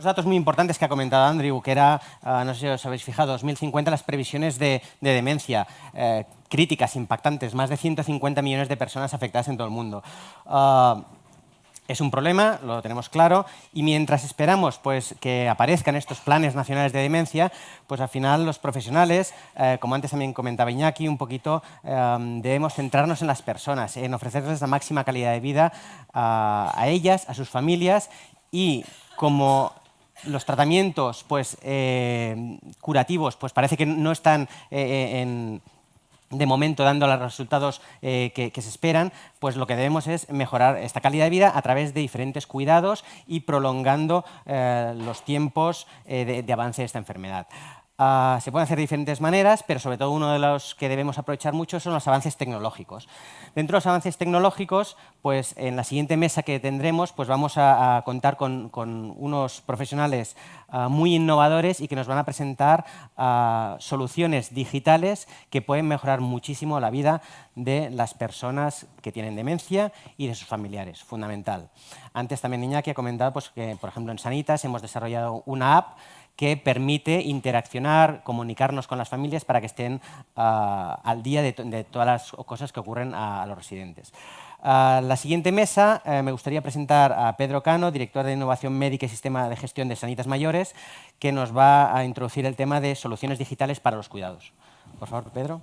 unos datos muy importantes que ha comentado Andrew, que era, no sé si os habéis fijado, 2050 las previsiones de demencia críticas, impactantes, más de 150 millones de personas afectadas en todo el mundo. Es un problema, lo tenemos claro, y mientras esperamos pues, que aparezcan estos planes nacionales de demencia, pues al final los profesionales, como antes también comentaba Iñaki, un poquito debemos centrarnos en las personas, en ofrecerles la máxima calidad de vida a ellas, a sus familias, y como los tratamientos pues, curativos pues, parece que no están de momento dando los resultados que se esperan, pues lo que debemos es mejorar esta calidad de vida a través de diferentes cuidados y prolongando los tiempos de avance de esta enfermedad. Se pueden hacer de diferentes maneras, pero sobre todo uno de los que debemos aprovechar mucho son los avances tecnológicos. Dentro de los avances tecnológicos, pues en la siguiente mesa que tendremos, pues vamos a contar con unos profesionales muy innovadores y que nos van a presentar soluciones digitales que pueden mejorar muchísimo la vida de las personas que tienen demencia y de sus familiares, fundamental. Antes también Iñaki ha comentado pues, que, por ejemplo, en Sanitas hemos desarrollado una app que permite interaccionar, comunicarnos con las familias para que estén al día de todas las cosas que ocurren a los residentes. La siguiente mesa me gustaría presentar a Pedro Cano, director de Innovación Médica y Sistema de Gestión de Sanitas Mayores, que nos va a introducir el tema de soluciones digitales para los cuidados. Por favor, Pedro.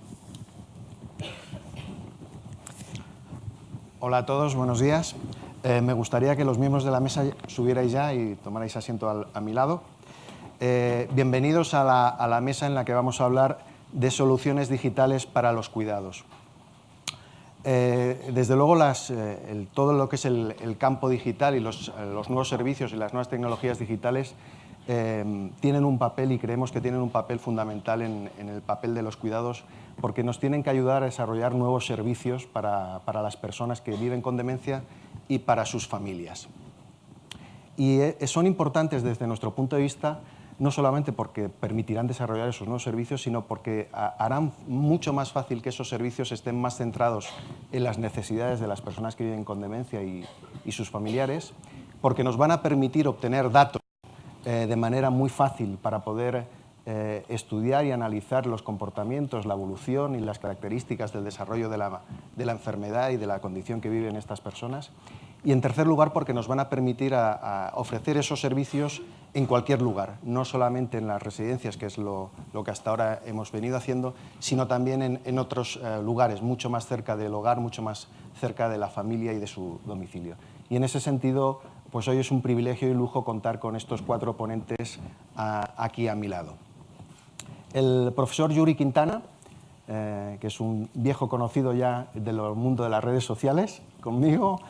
Hola a todos, buenos días. Me gustaría que los miembros de la mesa subierais ya y tomarais asiento a mi lado. Bienvenidos a la mesa en la que vamos a hablar de soluciones digitales para los cuidados. Desde luego, todo lo que es el campo digital y los nuevos servicios y las nuevas tecnologías digitales tienen un papel y creemos que tienen un papel fundamental en el papel de los cuidados porque nos tienen que ayudar a desarrollar nuevos servicios para las personas que viven con demencia y para sus familias. Y son importantes desde nuestro punto de vista no solamente porque permitirán desarrollar esos nuevos servicios, sino porque harán mucho más fácil que esos servicios estén más centrados en las necesidades de las personas que viven con demencia y sus familiares, porque nos van a permitir obtener datos de manera muy fácil para poder estudiar y analizar los comportamientos, la evolución y las características del desarrollo de la enfermedad y de la condición que viven estas personas. Y en tercer lugar, porque nos van a permitir ofrecer esos servicios en cualquier lugar, no solamente en las residencias, que es lo que hasta ahora hemos venido haciendo, sino también en otros lugares, mucho más cerca del hogar, mucho más cerca de la familia y de su domicilio. Y en ese sentido, pues hoy es un privilegio y lujo contar con estos 4 ponentes aquí a mi lado. El profesor Yuri Quintana, que es un viejo conocido ya del mundo de las redes sociales, conmigo.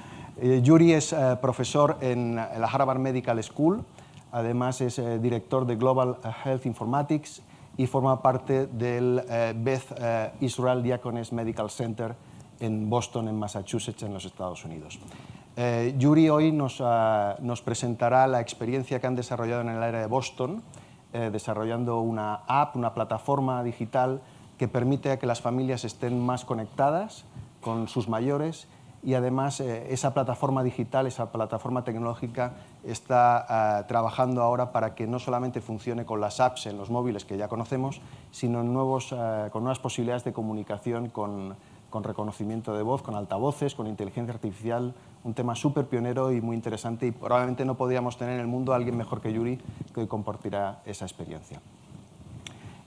Yuri es profesor en la Harvard Medical School, además es director de Global Health Informatics y forma parte del Beth Israel Deaconess Medical Center en Boston, en Massachusetts, en los Estados Unidos. Yuri hoy nos presentará la experiencia que han desarrollado en el área de Boston, desarrollando una app, una plataforma digital que permite que las familias estén más conectadas con sus mayores y además esa plataforma digital, esa plataforma tecnológica está trabajando ahora para que no solamente funcione con las apps en los móviles que ya conocemos, sino con nuevas posibilidades de comunicación con reconocimiento de voz, con altavoces, con inteligencia artificial, un tema súper pionero y muy interesante y probablemente no podríamos tener en el mundo a alguien mejor que Yuri que hoy compartirá esa experiencia.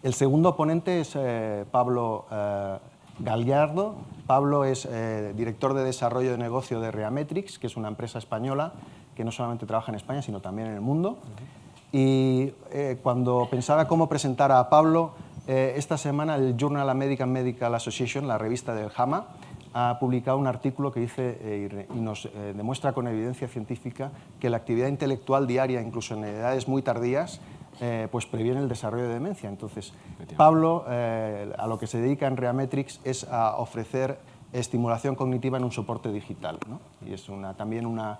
El segundo ponente es Pablo Gallardo. Pablo es director de desarrollo de negocio de Reametrix, que es una empresa española que no solamente trabaja en España, sino también en el mundo. Y cuando pensaba cómo presentar a Pablo, esta semana el Journal American Medical Association, la revista del JAMA, ha publicado un artículo que dice y nos demuestra con evidencia científica que la actividad intelectual diaria, incluso en edades muy tardías, pues previene el desarrollo de demencia. Entonces, Pablo, a lo que se dedica en Reametrix es a ofrecer estimulación cognitiva en un soporte digital, ¿no? Y es también una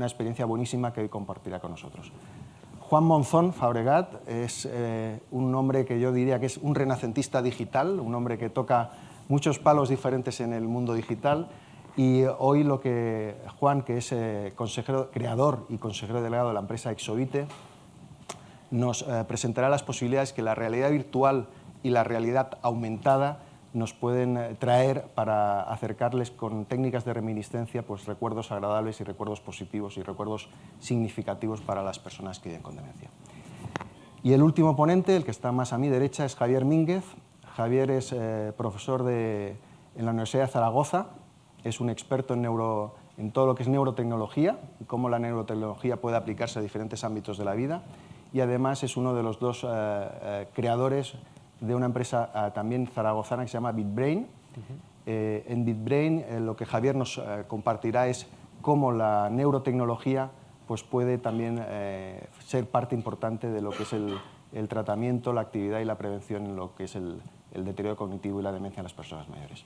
experiencia buenísima que hoy compartirá con nosotros. Juan Monzón Fabregat es un hombre que yo diría que es un renacentista digital, un hombre que toca muchos palos diferentes en el mundo digital y hoy Juan, que es creador y consejero delegado de la empresa Exovite, nos presentará las posibilidades que la realidad virtual y la realidad aumentada nos pueden traer para acercarles con técnicas de reminiscencia pues, recuerdos agradables y recuerdos positivos y recuerdos significativos para las personas que viven con demencia. Y el último ponente, el que está más a mi derecha, es Javier Mínguez. Javier es profesor en la Universidad de Zaragoza, es un experto en todo lo que es neurotecnología y cómo la neurotecnología puede aplicarse a diferentes ámbitos de la vida, y además es uno de los dos creadores de una empresa también zaragozana que se llama BitBrain. En BitBrain lo que Javier nos compartirá es cómo la neurotecnología pues, puede también ser parte importante de lo que es el tratamiento, la actividad y la prevención en lo que es el deterioro cognitivo y la demencia en las personas mayores.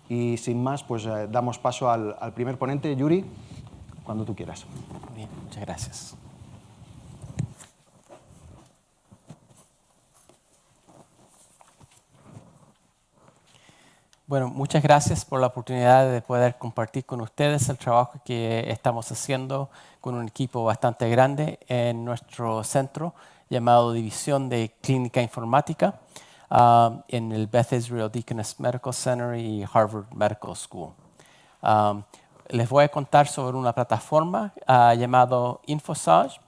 Y sin más, pues damos paso al primer ponente, Yuri, cuando tú quieras. Bien, muchas gracias. Bueno, muchas gracias por la oportunidad de poder compartir con ustedes el trabajo que estamos haciendo con un equipo bastante grande en nuestro centro llamado División de Clínica Informática en el Beth Israel Deaconess Medical Center y Harvard Medical School. Les voy a contar sobre una plataforma llamada InfoSage.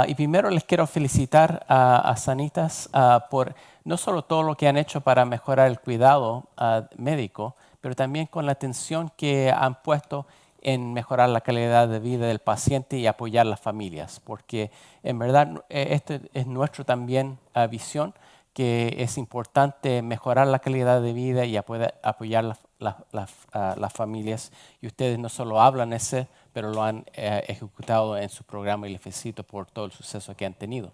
Y primero les quiero felicitar a Sanitas por no solo todo lo que han hecho para mejorar el cuidado médico, pero también con la atención que han puesto en mejorar la calidad de vida del paciente y apoyar a las familias, porque en verdad esta es nuestra también visión, que es importante mejorar la calidad de vida y apoyar las familias. Y ustedes no solo hablan ese, pero lo han ejecutado en su programa y les felicito por todo el suceso que han tenido.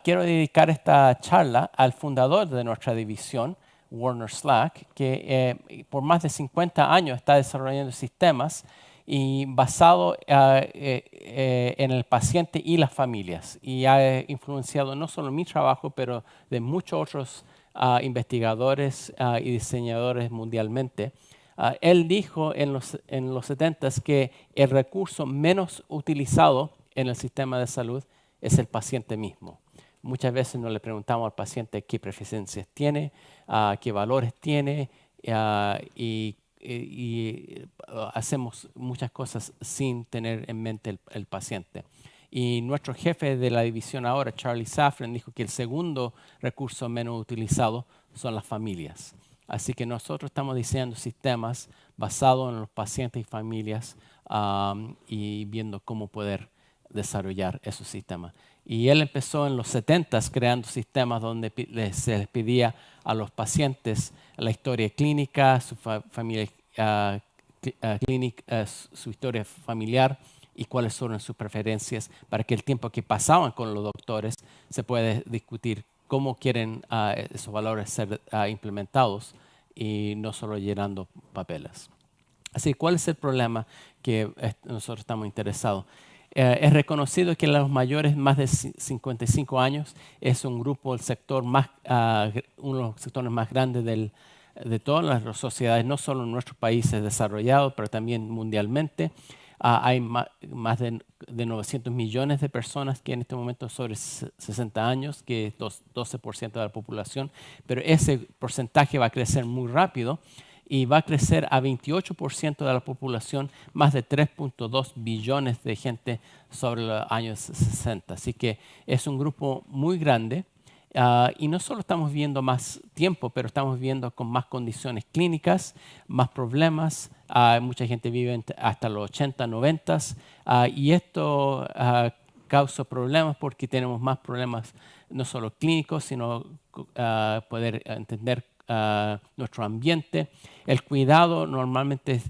Quiero dedicar esta charla al fundador de nuestra división, Warner Slack, que por más de 50 años está desarrollando sistemas y basado en el paciente y las familias. Y ha influenciado no solo mi trabajo, pero de muchos otros investigadores y diseñadores mundialmente. Él dijo en los 70s que el recurso menos utilizado en el sistema de salud es el paciente mismo. Muchas veces nos le preguntamos al paciente qué preferencias tiene, qué valores tiene y hacemos muchas cosas sin tener en mente el paciente. Y nuestro jefe de la división ahora, Charlie Safran, dijo que el segundo recurso menos utilizado son las familias. Así que nosotros estamos diseñando sistemas basados en los pacientes y familias y viendo cómo poder desarrollar esos sistemas. Y él empezó en los 70s creando sistemas donde se les pedía a los pacientes la historia clínica, su familia clínica, su historia familiar y cuáles son sus preferencias para que el tiempo que pasaban con los doctores se pueda discutir cómo quieren esos valores ser implementados y no solo llenando papeles. Así que, ¿cuál es el problema que nosotros estamos interesados? Es reconocido que los mayores más de 55 años es un grupo, el sector más, uno de los sectores más grandes de todas las sociedades, no solo en nuestros países desarrollados, pero también mundialmente. Hay más de 900 millones de personas que en este momento son sobre 60 años, que es 12% de la población, pero ese porcentaje va a crecer muy rápido y va a crecer a 28% de la población, más de 3.2 billones de gente sobre los años 60. Así que es un grupo muy grande. Y no solo estamos viviendo más tiempo, pero estamos viviendo con más condiciones clínicas, más problemas. Mucha gente vive hasta los 80, 90. Y esto causa problemas porque tenemos más problemas no solo clínicos, sino poder entender nuestro ambiente. El cuidado, normalmente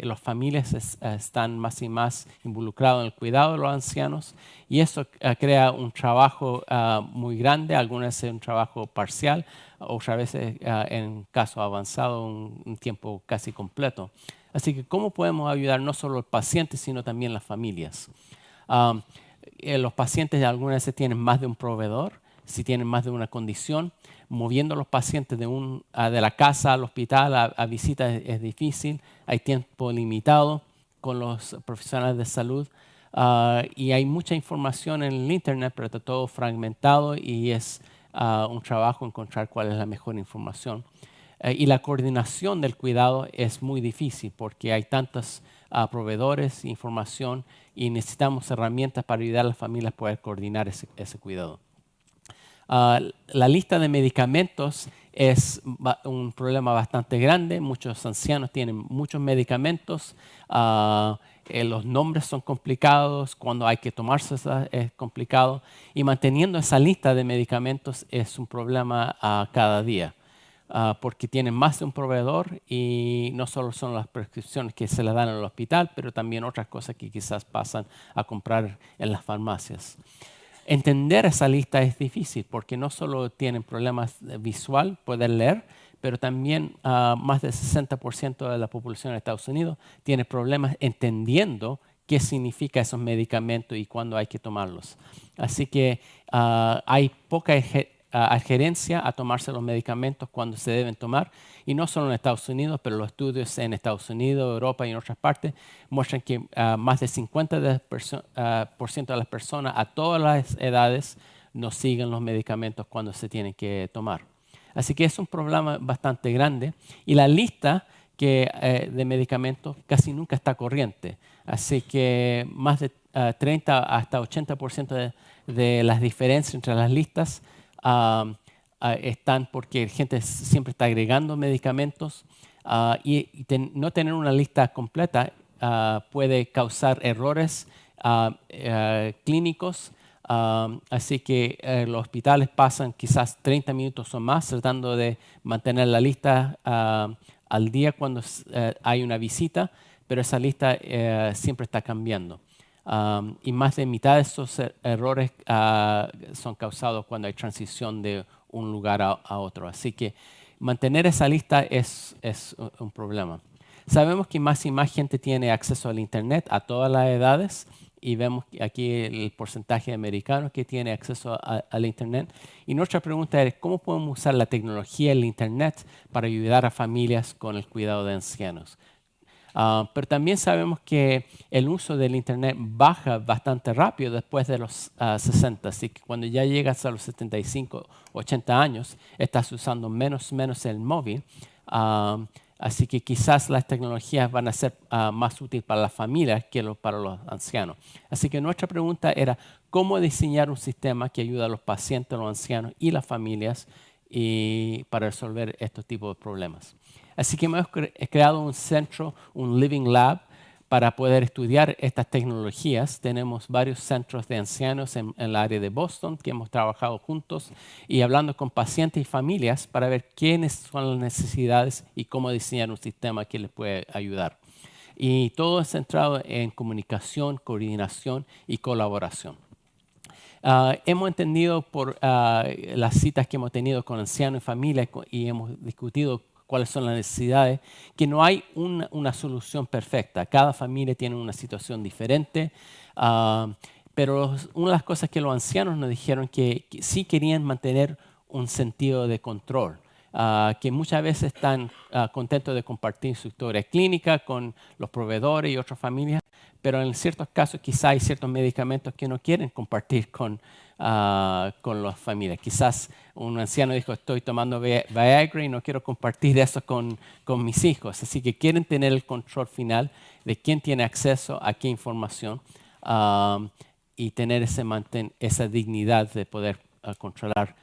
las familias están más y más involucradas en el cuidado de los ancianos y eso crea un trabajo muy grande, algunas veces un trabajo parcial, otras veces en caso avanzado un tiempo casi completo. Así que, ¿cómo podemos ayudar no solo al paciente, sino también las familias? Los pacientes algunas veces tienen más de un proveedor, si tienen más de una condición. Moviendo a los pacientes de la casa al hospital a visitas es difícil, hay tiempo limitado con los profesionales de salud y hay mucha información en el Internet, pero está todo fragmentado y es un trabajo encontrar cuál es la mejor información. Y la coordinación del cuidado es muy difícil porque hay tantos proveedores, información y necesitamos herramientas para ayudar a las familias a poder coordinar ese cuidado. La lista de medicamentos es un problema bastante grande. Muchos ancianos tienen muchos medicamentos. Los nombres son complicados. Cuando hay que tomarse es complicado. Y manteniendo esa lista de medicamentos es un problema cada día. Porque tienen más de un proveedor y no solo son las prescripciones que se le dan en el hospital, pero también otras cosas que quizás pasan a comprar en las farmacias. Entender esa lista es difícil porque no solo tienen problemas visual, poder leer, pero también más del 60% de la población de Estados Unidos tiene problemas entendiendo qué significa esos medicamentos y cuándo hay que tomarlos. Así que hay poca adherencia a tomarse los medicamentos cuando se deben tomar, y no solo en Estados Unidos, pero los estudios en Estados Unidos, Europa y en otras partes muestran que más del 50% de las personas a todas las edades no siguen los medicamentos cuando se tienen que tomar. Así que es un problema bastante grande y la lista de medicamentos casi nunca está corriente. Así que más de 30 hasta 80% de las diferencias entre las listas están porque gente siempre está agregando medicamentos y no tener una lista completa puede causar errores clínicos. Así que los hospitales pasan quizás 30 minutos o más tratando de mantener la lista al día cuando hay una visita, pero esa lista siempre está cambiando. Y más de mitad de esos errores son causados cuando hay transición de un lugar a otro. Así que mantener esa lista es un problema. Sabemos que más y más gente tiene acceso al Internet a todas las edades y vemos aquí el porcentaje de americanos que tiene acceso al Internet. Y nuestra pregunta es, ¿cómo podemos usar la tecnología y el Internet para ayudar a familias con el cuidado de ancianos? Pero también sabemos que el uso del Internet baja bastante rápido después de los 60. Así que cuando ya llegas a los 75, 80 años, estás usando menos el móvil. Así que quizás las tecnologías van a ser más útiles para las familias que para los ancianos. Así que nuestra pregunta era, ¿cómo diseñar un sistema que ayude a los pacientes, los ancianos y las familias para resolver estos tipos de problemas? Así que hemos creado un centro, un Living Lab, para poder estudiar estas tecnologías. Tenemos varios centros de ancianos en el área de Boston que hemos trabajado juntos y hablando con pacientes y familias para ver quiénes son las necesidades y cómo diseñar un sistema que les puede ayudar. Y todo es centrado en comunicación, coordinación y colaboración. Hemos entendido por las citas que hemos tenido con ancianos y familias y hemos discutido cuáles son las necesidades, que no hay una solución perfecta. Cada familia tiene una situación diferente, pero una de las cosas que los ancianos nos dijeron que sí querían mantener un sentido de control, que muchas veces están contentos de compartir su historia clínica con los proveedores y otras familias, pero en ciertos casos quizás hay ciertos medicamentos que no quieren compartir con las familias. Quizás un anciano dijo, estoy tomando Viagra y no quiero compartir eso con mis hijos. Así que quieren tener el control final de quién tiene acceso a qué información y tener esa dignidad de poder controlar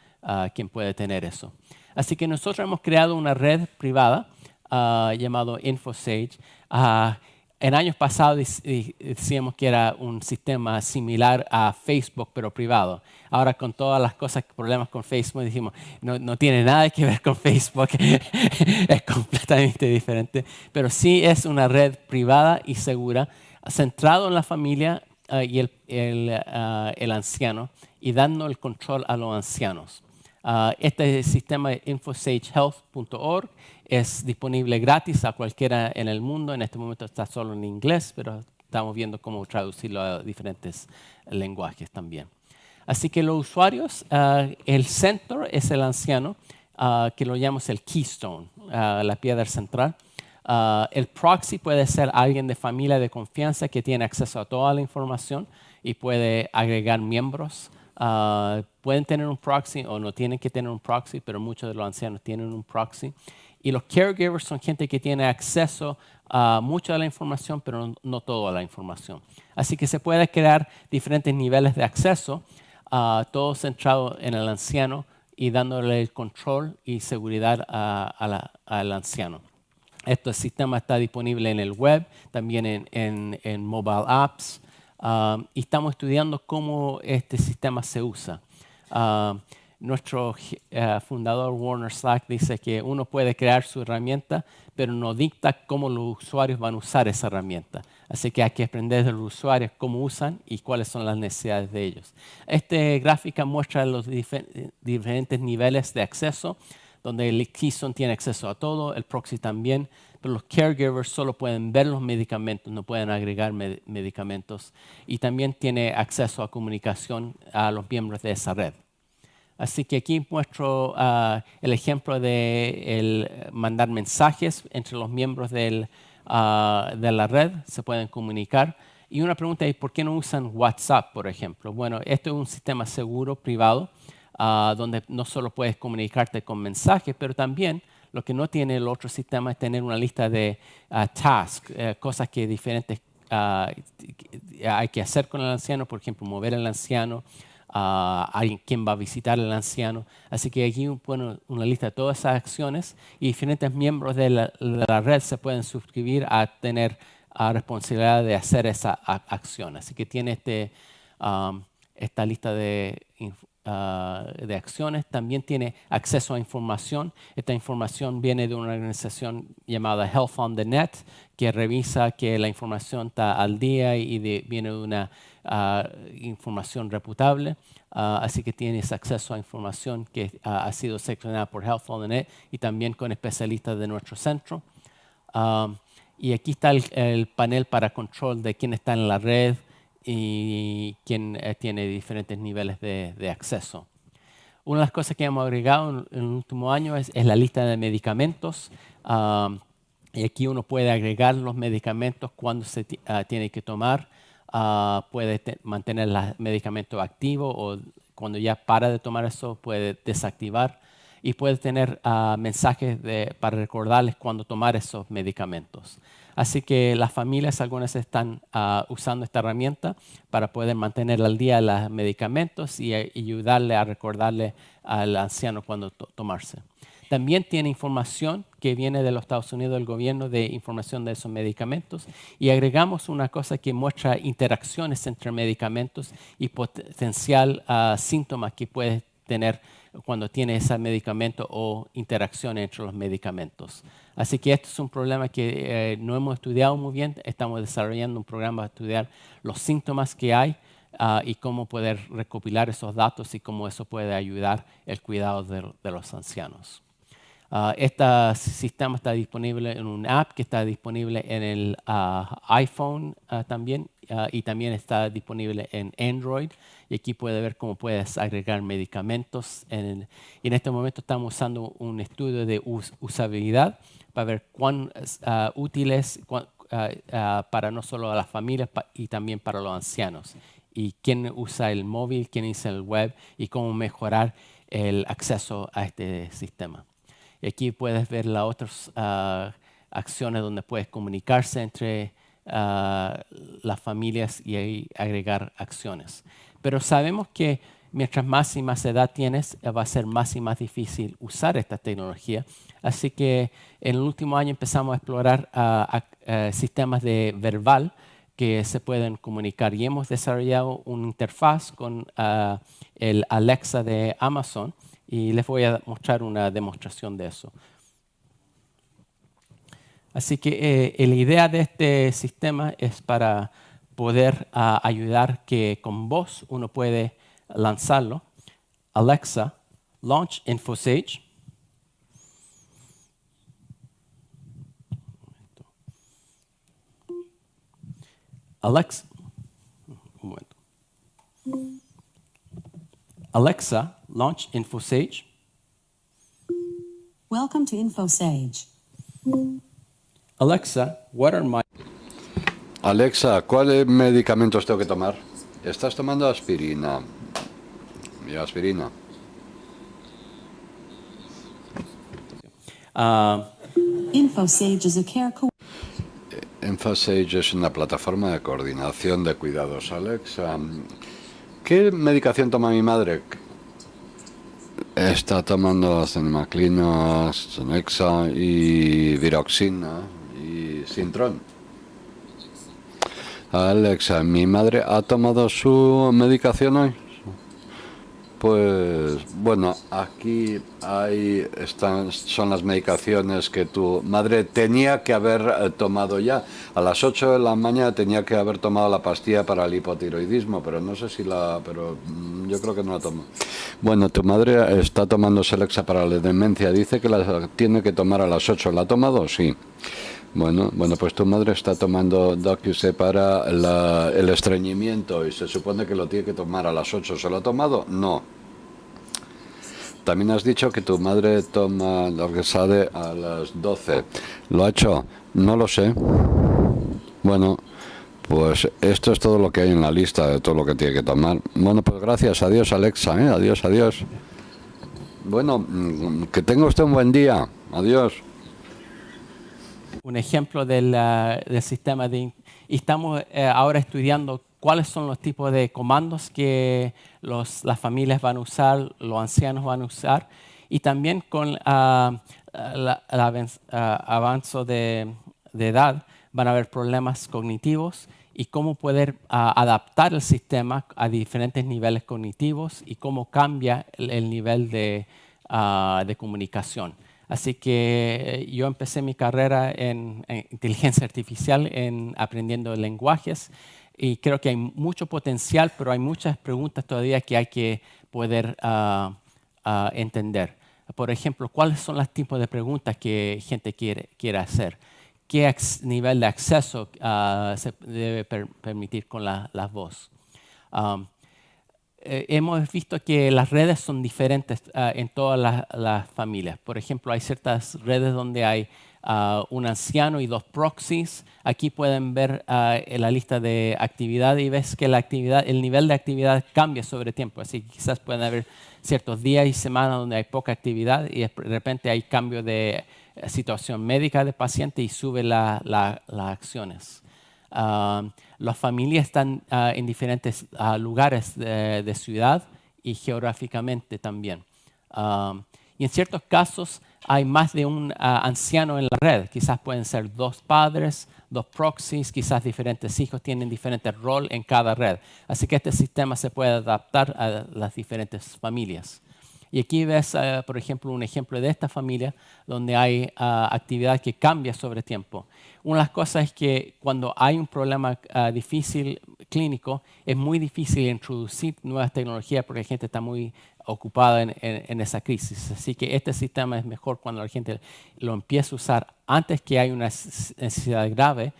quién puede tener eso. Así que nosotros hemos creado una red privada llamado InfoSage. En años pasados decíamos que era un sistema similar a Facebook, pero privado. Ahora con todas las problemas con Facebook, dijimos, no tiene nada que ver con Facebook, es completamente diferente. Pero sí es una red privada y segura, centrado en la familia y el anciano, y dando el control a los ancianos. Este sistema de infosagehealth.org es disponible gratis a cualquiera en el mundo. En este momento está solo en inglés, pero estamos viendo cómo traducirlo a diferentes lenguajes también. Así que los usuarios, el centro es el anciano, que lo llamamos el keystone, la piedra central. El proxy puede ser alguien de familia de confianza que tiene acceso a toda la información y puede agregar miembros. Pueden tener un proxy o no tienen que tener un proxy, pero muchos de los ancianos tienen un proxy. Y los caregivers son gente que tiene acceso a mucha de la información, pero no toda la información. Así que se puede crear diferentes niveles de acceso, todo centrado en el anciano y dándole el control y seguridad al anciano. Este sistema está disponible en el web, también en mobile apps, y estamos estudiando cómo este sistema se usa. Nuestro fundador Warner Slack dice que uno puede crear su herramienta, pero no dicta cómo los usuarios van a usar esa herramienta. Así que hay que aprender de los usuarios cómo usan y cuáles son las necesidades de ellos. Esta gráfica muestra los diferentes niveles de acceso, donde el Keystone tiene acceso a todo, el proxy también, pero los caregivers solo pueden ver los medicamentos, no pueden agregar medicamentos, y también tiene acceso a comunicación a los miembros de esa red. Así que aquí muestro el ejemplo de mandar mensajes entre los miembros de la red, se pueden comunicar. Y una pregunta es, ¿por qué no usan WhatsApp, por ejemplo? Bueno, esto es un sistema seguro, privado, donde no solo puedes comunicarte con mensajes, pero también lo que no tiene el otro sistema es tener una lista de tasks, cosas que diferentes hay que hacer con el anciano, por ejemplo, mover al anciano, alguien quien va a visitar al anciano. Así que aquí pone una lista de todas esas acciones y diferentes miembros de la red se pueden suscribir a tener responsabilidad de hacer esa acción. Así que tiene esta lista de acciones. También tiene acceso a información. Esta información viene de una organización llamada Health on the Net, que revisa que la información está al día y viene de una información reputable. Así que tienes acceso a información que ha sido seleccionada por Health on the Net y también con especialistas de nuestro centro. Y aquí está el panel para control de quién está en la red y quién tiene diferentes niveles de acceso. Una de las cosas que hemos agregado en el último año es la lista de medicamentos. Y aquí uno puede agregar los medicamentos cuando se tiene que tomar. Puede mantener el medicamento activo o cuando ya para de tomar eso puede desactivar. Y puede tener mensajes para recordarles cuándo tomar esos medicamentos. Así que las familias, algunas están usando esta herramienta para poder mantener al día los medicamentos y ayudarle a recordarle al anciano cuándo tomarse. También tiene información que viene de los Estados Unidos, del gobierno, de información de esos medicamentos. Y agregamos una cosa que muestra interacciones entre medicamentos y potencial síntomas que puedes tener cuando tiene ese medicamento o interacción entre los medicamentos. Así que este es un problema que no hemos estudiado muy bien. Estamos desarrollando un programa para estudiar los síntomas que hay y cómo poder recopilar esos datos y cómo eso puede ayudar el cuidado de los ancianos. Este sistema está disponible en una app que está disponible en el iPhone también y también está disponible en Android. Y aquí puede ver cómo puedes agregar medicamentos. Y en este momento estamos usando un estudio de usabilidad para ver cuán útil es para no solo a las familias y también para los ancianos. Y quién usa el móvil, quién usa el web y cómo mejorar el acceso a este sistema. Y aquí puedes ver las otras acciones donde puedes comunicarse entre las familias y ahí agregar acciones. Pero sabemos que mientras más y más edad tienes, va a ser más y más difícil usar esta tecnología. Así que en el último año empezamos a explorar sistemas de verbal que se pueden comunicar y hemos desarrollado una interfaz con el Alexa de Amazon y les voy a mostrar una demostración de eso. Así que la idea de este sistema es para poder ayudar que con voz uno puede lanzarlo. Alexa, launch InfoSage. Alexa, un momento. Alexa, launch InfoSage. Welcome to InfoSage. Alexa, what are my... Alexa, ¿cuáles medicamentos tengo que tomar? Estás tomando aspirina. Y aspirina. InfoSage is a care InfoSage es una plataforma de coordinación de cuidados. Alexa, ¿qué medicación toma mi madre? Está tomando Cenimaclina, Cenexa y Viroxina y Sintron. Alexa, ¿mi madre ha tomado su medicación hoy? Pues bueno, aquí son las medicaciones que tu madre tenía que haber tomado ya. A las 8 de la mañana tenía que haber tomado la pastilla para el hipotiroidismo, pero no sé si pero yo creo que no la tomó. Bueno, tu madre está tomando Celexa para la demencia. Dice que la tiene que tomar a las 8. ¿La ha tomado? Sí. Bueno, pues tu madre está tomando DocuC para el estreñimiento y se supone que lo tiene que tomar a las 8. ¿Se lo ha tomado? No. También has dicho que tu madre toma Dorgesade a las 12. ¿Lo ha hecho? No lo sé. Bueno, pues esto es todo lo que hay en la lista de todo lo que tiene que tomar. Bueno, pues gracias. Adiós, Alexa. Adiós, adiós. Bueno, que tenga usted un buen día. Adiós. Un ejemplo del sistema y estamos ahora estudiando cuáles son los tipos de comandos que las familias van a usar, los ancianos van a usar, y también con el avance de edad van a haber problemas cognitivos y cómo poder adaptar el sistema a diferentes niveles cognitivos y cómo cambia el nivel de comunicación. Así que yo empecé mi carrera en inteligencia artificial, en aprendiendo lenguajes, y creo que hay mucho potencial, pero hay muchas preguntas todavía que hay que poder entender. Por ejemplo, ¿cuáles son los tipos de preguntas que gente quiere hacer? ¿Qué nivel de acceso se debe permitir con la voz? Hemos visto que las redes son diferentes en todas las familias. Por ejemplo, hay ciertas redes donde hay un anciano y 2 proxies. Aquí pueden ver la lista de actividad y ves que el nivel de actividad cambia sobre tiempo. Así que quizás pueden haber ciertos días y semanas donde hay poca actividad y de repente hay cambio de situación médica del paciente y sube las acciones. Las familias están en diferentes lugares de ciudad y geográficamente también. Y en ciertos casos hay más de un anciano en la red. Quizás pueden ser 2 padres, 2 proxies, quizás diferentes hijos tienen diferentes roles en cada red. Así que este sistema se puede adaptar a las diferentes familias. Y aquí ves, por ejemplo, un ejemplo de esta familia donde hay actividad que cambia sobre tiempo. Una de las cosas es que cuando hay un problema difícil clínico, es muy difícil introducir nuevas tecnologías porque la gente está muy ocupada en esa crisis. Así que este sistema es mejor cuando la gente lo empieza a usar antes que haya una necesidad grave,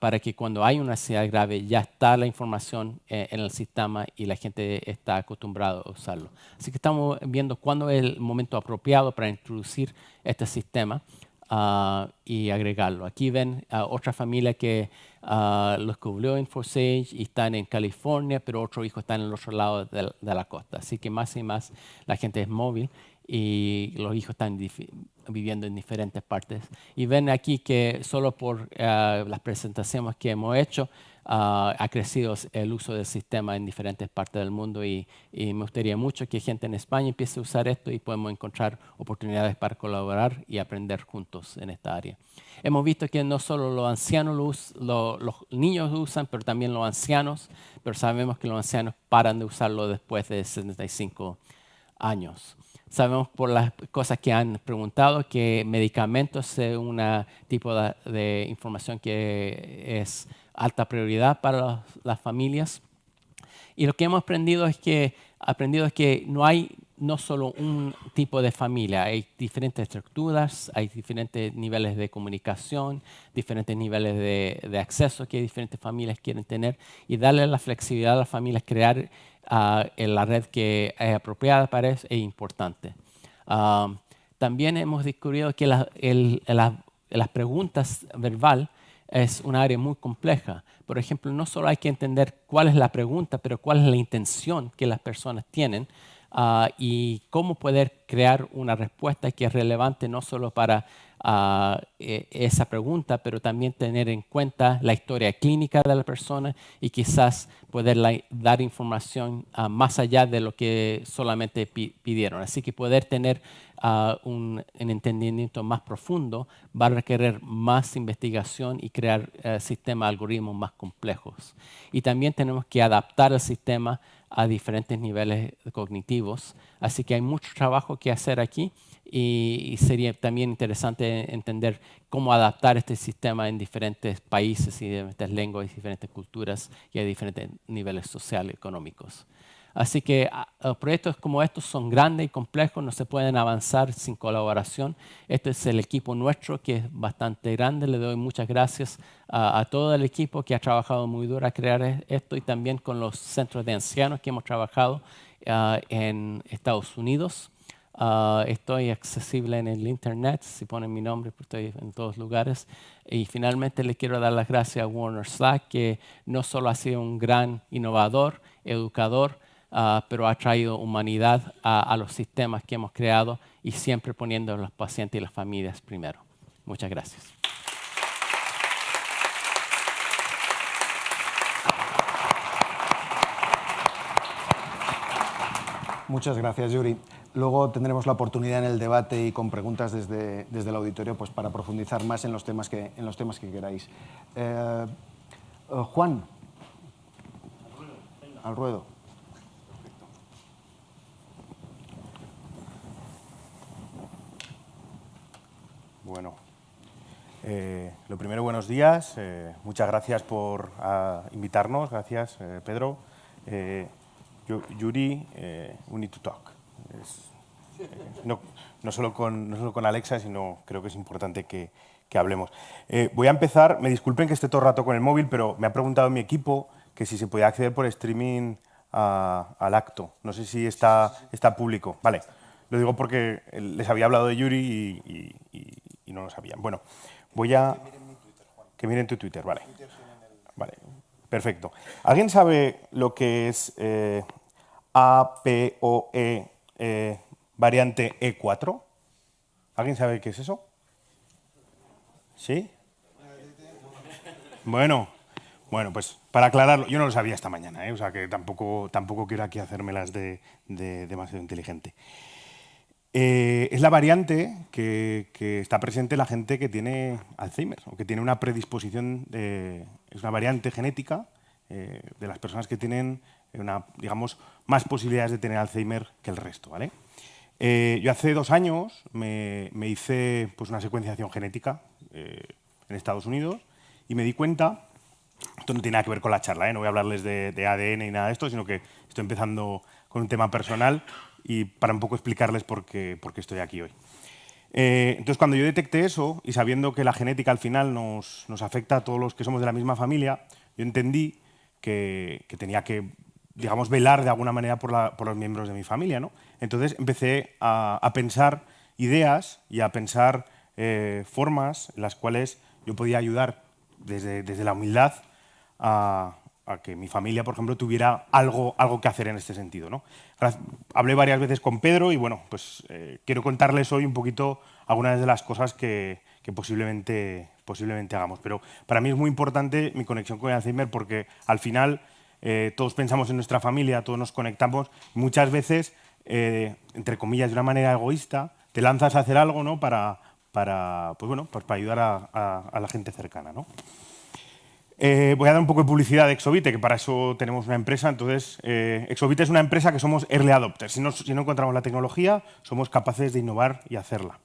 para que cuando hay una necesidad grave ya está la información en el sistema y la gente está acostumbrada a usarlo. Así que estamos viendo cuándo es el momento apropiado para introducir este sistema y agregarlo. Aquí ven otra familia que los cubrió InfoSage y están en California, pero otro hijo está en el otro lado de la costa. Así que más y más la gente es móvil y los hijos están viviendo en diferentes partes. Y ven aquí que solo por las presentaciones que hemos hecho ha crecido el uso del sistema en diferentes partes del mundo y me gustaría mucho que gente en España empiece a usar esto y podemos encontrar oportunidades para colaborar y aprender juntos en esta área. Hemos visto que no solo los ancianos los niños lo usan, pero también los ancianos, pero sabemos que los ancianos paran de usarlo después de 75 años. Sabemos por las cosas que han preguntado que medicamentos es un tipo de información que es alta prioridad para las familias. Y lo que hemos aprendido es que no hay no solo un tipo de familia, hay diferentes estructuras, hay diferentes niveles de comunicación, diferentes niveles de acceso que diferentes familias quieren tener y darle la flexibilidad a las familias, crear en la red que es apropiada para eso es importante. También hemos descubierto que las las preguntas verbal es un área muy compleja. Por ejemplo, no solo hay que entender cuál es la pregunta, pero cuál es la intención que las personas tienen y cómo poder crear una respuesta que es relevante no solo para esa pregunta, pero también tener en cuenta la historia clínica de la persona y quizás poder dar información más allá de lo que solamente pidieron. Así que poder tener un entendimiento más profundo va a requerir más investigación y crear sistemas, algoritmos más complejos. Y también tenemos que adaptar el sistema a diferentes niveles cognitivos. Así que hay mucho trabajo que hacer aquí y sería también interesante entender cómo adaptar este sistema en diferentes países y diferentes lenguas y diferentes culturas y a diferentes niveles sociales y económicos. Así que proyectos como estos son grandes y complejos, no se pueden avanzar sin colaboración. Este es el equipo nuestro, que es bastante grande. Le doy muchas gracias a todo el equipo que ha trabajado muy duro a crear esto y también con los centros de ancianos que hemos trabajado en Estados Unidos. Estoy accesible en el internet, si ponen mi nombre, pues estoy en todos lugares. Y finalmente le quiero dar las gracias a Warner Slack, que no solo ha sido un gran innovador, educador, pero ha traído humanidad a los sistemas que hemos creado y siempre poniendo a los pacientes y las familias primero. Muchas gracias. Muchas gracias, Yuri. Luego tendremos la oportunidad en el debate y con preguntas desde el auditorio pues, para profundizar más en los temas que queráis. Juan. Al ruedo. Bueno, lo primero, buenos días. Muchas gracias por invitarnos. Gracias, Pedro. Yuri, we need to talk. No solo con Alexa, sino creo que es importante que hablemos. Voy a empezar. Me disculpen que esté todo el rato con el móvil, pero me ha preguntado mi equipo que si se podía acceder por streaming al acto. No sé si está público. Vale. Lo digo porque les había hablado de Yuri y no lo sabían. Bueno, voy a... Que miren tu Twitter, vale. Vale, perfecto. ¿Alguien sabe lo que es APOE variante E4? ¿Alguien sabe qué es eso? ¿Sí? Bueno, pues para aclararlo, yo no lo sabía esta mañana, o sea que tampoco quiero aquí hacérmelas de demasiado inteligente. Es la variante que está presente en la gente que tiene Alzheimer o que tiene una predisposición, es una variante genética de las personas que tienen digamos, más posibilidades de tener Alzheimer que el resto, ¿vale? Yo hace 2 años me hice pues, una secuenciación genética en Estados Unidos y me di cuenta, esto no tiene nada que ver con la charla, no voy a hablarles de ADN ni nada de esto, sino que estoy empezando con un tema personal y para un poco explicarles por qué estoy aquí hoy. Entonces, cuando yo detecté eso y sabiendo que la genética al final nos afecta a todos los que somos de la misma familia, yo entendí que tenía que, digamos, velar de alguna manera por los miembros de mi familia, ¿no? Entonces empecé a pensar ideas y a pensar formas en las cuales yo podía ayudar desde la humildad a que mi familia, por ejemplo, tuviera algo que hacer en este sentido, ¿no? Hablé varias veces con Pedro y bueno, pues quiero contarles hoy un poquito algunas de las cosas que posiblemente hagamos. Pero para mí es muy importante mi conexión con el Alzheimer porque al final todos pensamos en nuestra familia, todos nos conectamos. Muchas veces, entre comillas, de una manera egoísta, te lanzas a hacer algo, ¿no? para ayudar a la gente cercana, ¿no? Voy a dar un poco de publicidad de Exovite, que para eso tenemos una empresa. Entonces, Exovite es una empresa que somos early adopters. Si no encontramos la tecnología, somos capaces de innovar y hacerla.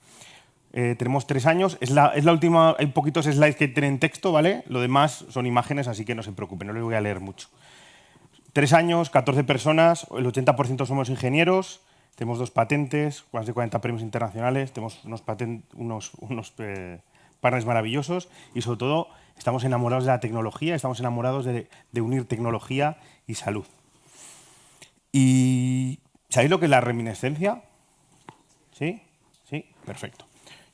Tenemos 3 años. Es la última, hay poquitos slides que tienen texto, ¿vale? Lo demás son imágenes, así que no se preocupen, no les voy a leer mucho. 3 años, 14 personas, el 80% somos ingenieros, tenemos 2 patentes, más de 40 premios internacionales, tenemos unos partners maravillosos y sobre todo estamos enamorados de la tecnología, estamos enamorados de unir tecnología y salud. ¿Y sabéis lo que es la reminiscencia? ¿Sí? Sí, perfecto.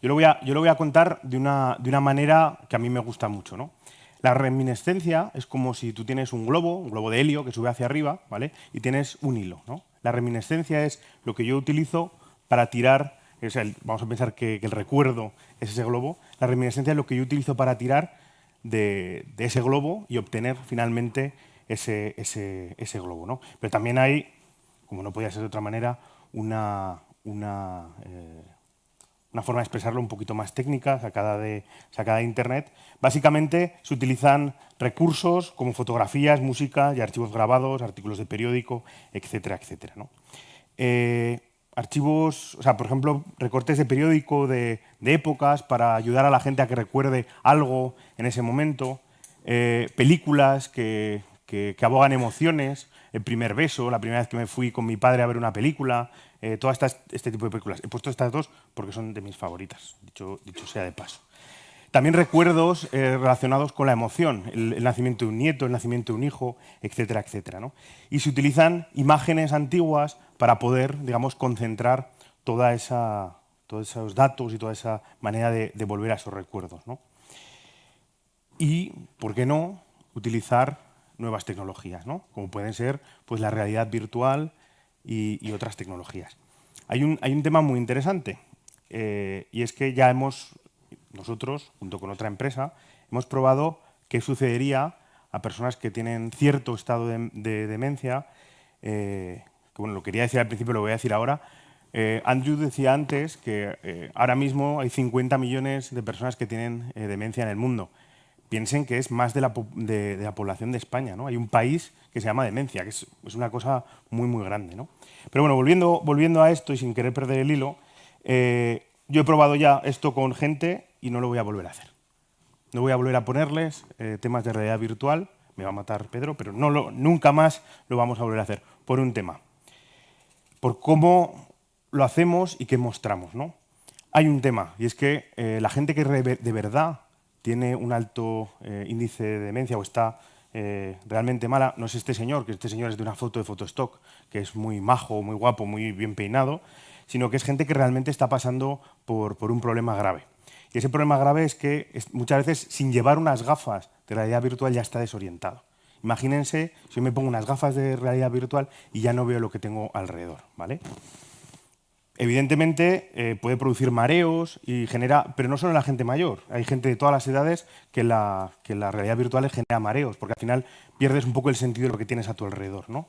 Yo lo voy a contar de una manera que a mí me gusta mucho, ¿no? La reminiscencia es como si tú tienes un globo de helio que sube hacia arriba, ¿vale? Y tienes un hilo, ¿no? La reminiscencia es lo que yo utilizo para tirar, o sea, vamos a pensar que el recuerdo es ese globo, la reminiscencia es lo que yo utilizo para tirar de ese globo y obtener finalmente ese globo, ¿no? Pero también hay, como no podía ser de otra manera, una forma de expresarlo un poquito más técnica, sacada de Internet. Básicamente se utilizan recursos como fotografías, música y archivos grabados, artículos de periódico, etcétera, etcétera, ¿no? Archivos, o sea, por ejemplo, recortes de periódico de épocas para ayudar a la gente a que recuerde algo en ese momento, películas que abogan emociones, el primer beso, la primera vez que me fui con mi padre a ver una película, todas este tipo de películas. He puesto estas dos porque son de mis favoritas, dicho sea de paso. También recuerdos relacionados con la emoción, el nacimiento de un nieto, el nacimiento de un hijo, etcétera, etcétera, ¿no? Y se utilizan imágenes antiguas para poder, digamos, concentrar todos esos datos y toda esa manera de volver a esos recuerdos, ¿no? Y, ¿por qué no?, utilizar nuevas tecnologías, ¿no? Como pueden ser pues, la realidad virtual y otras tecnologías. Hay un tema muy interesante y es que ya nosotros, junto con otra empresa, hemos probado qué sucedería a personas que tienen cierto estado de demencia, que bueno, lo quería decir al principio, lo voy a decir ahora. Andrew decía antes que ahora mismo hay 50 millones de personas que tienen demencia en el mundo. Piensen que es más de la población de España, ¿no? Hay un país que se llama demencia, que es una cosa muy, muy grande, ¿no? Pero bueno, volviendo a esto y sin querer perder el hilo, yo he probado ya esto con gente y no lo voy a volver a hacer. No voy a volver a ponerles temas de realidad virtual, me va a matar Pedro, pero nunca más lo vamos a volver a hacer, por un tema. Por cómo lo hacemos y qué mostramos, ¿no? Hay un tema, y es que la gente que de verdad tiene un alto índice de demencia o está realmente mala, no es este señor, que este señor es de una foto de Photostock, que es muy majo, muy guapo, muy bien peinado, sino que es gente que realmente está pasando por un problema grave. Y ese problema grave es que muchas veces sin llevar unas gafas de realidad virtual ya está desorientado. Imagínense si yo me pongo unas gafas de realidad virtual y ya no veo lo que tengo alrededor, ¿vale? Evidentemente puede producir mareos y genera, pero no solo en la gente mayor, hay gente de todas las edades que la realidad virtual les genera mareos, porque al final pierdes un poco el sentido de lo que tienes a tu alrededor, ¿no?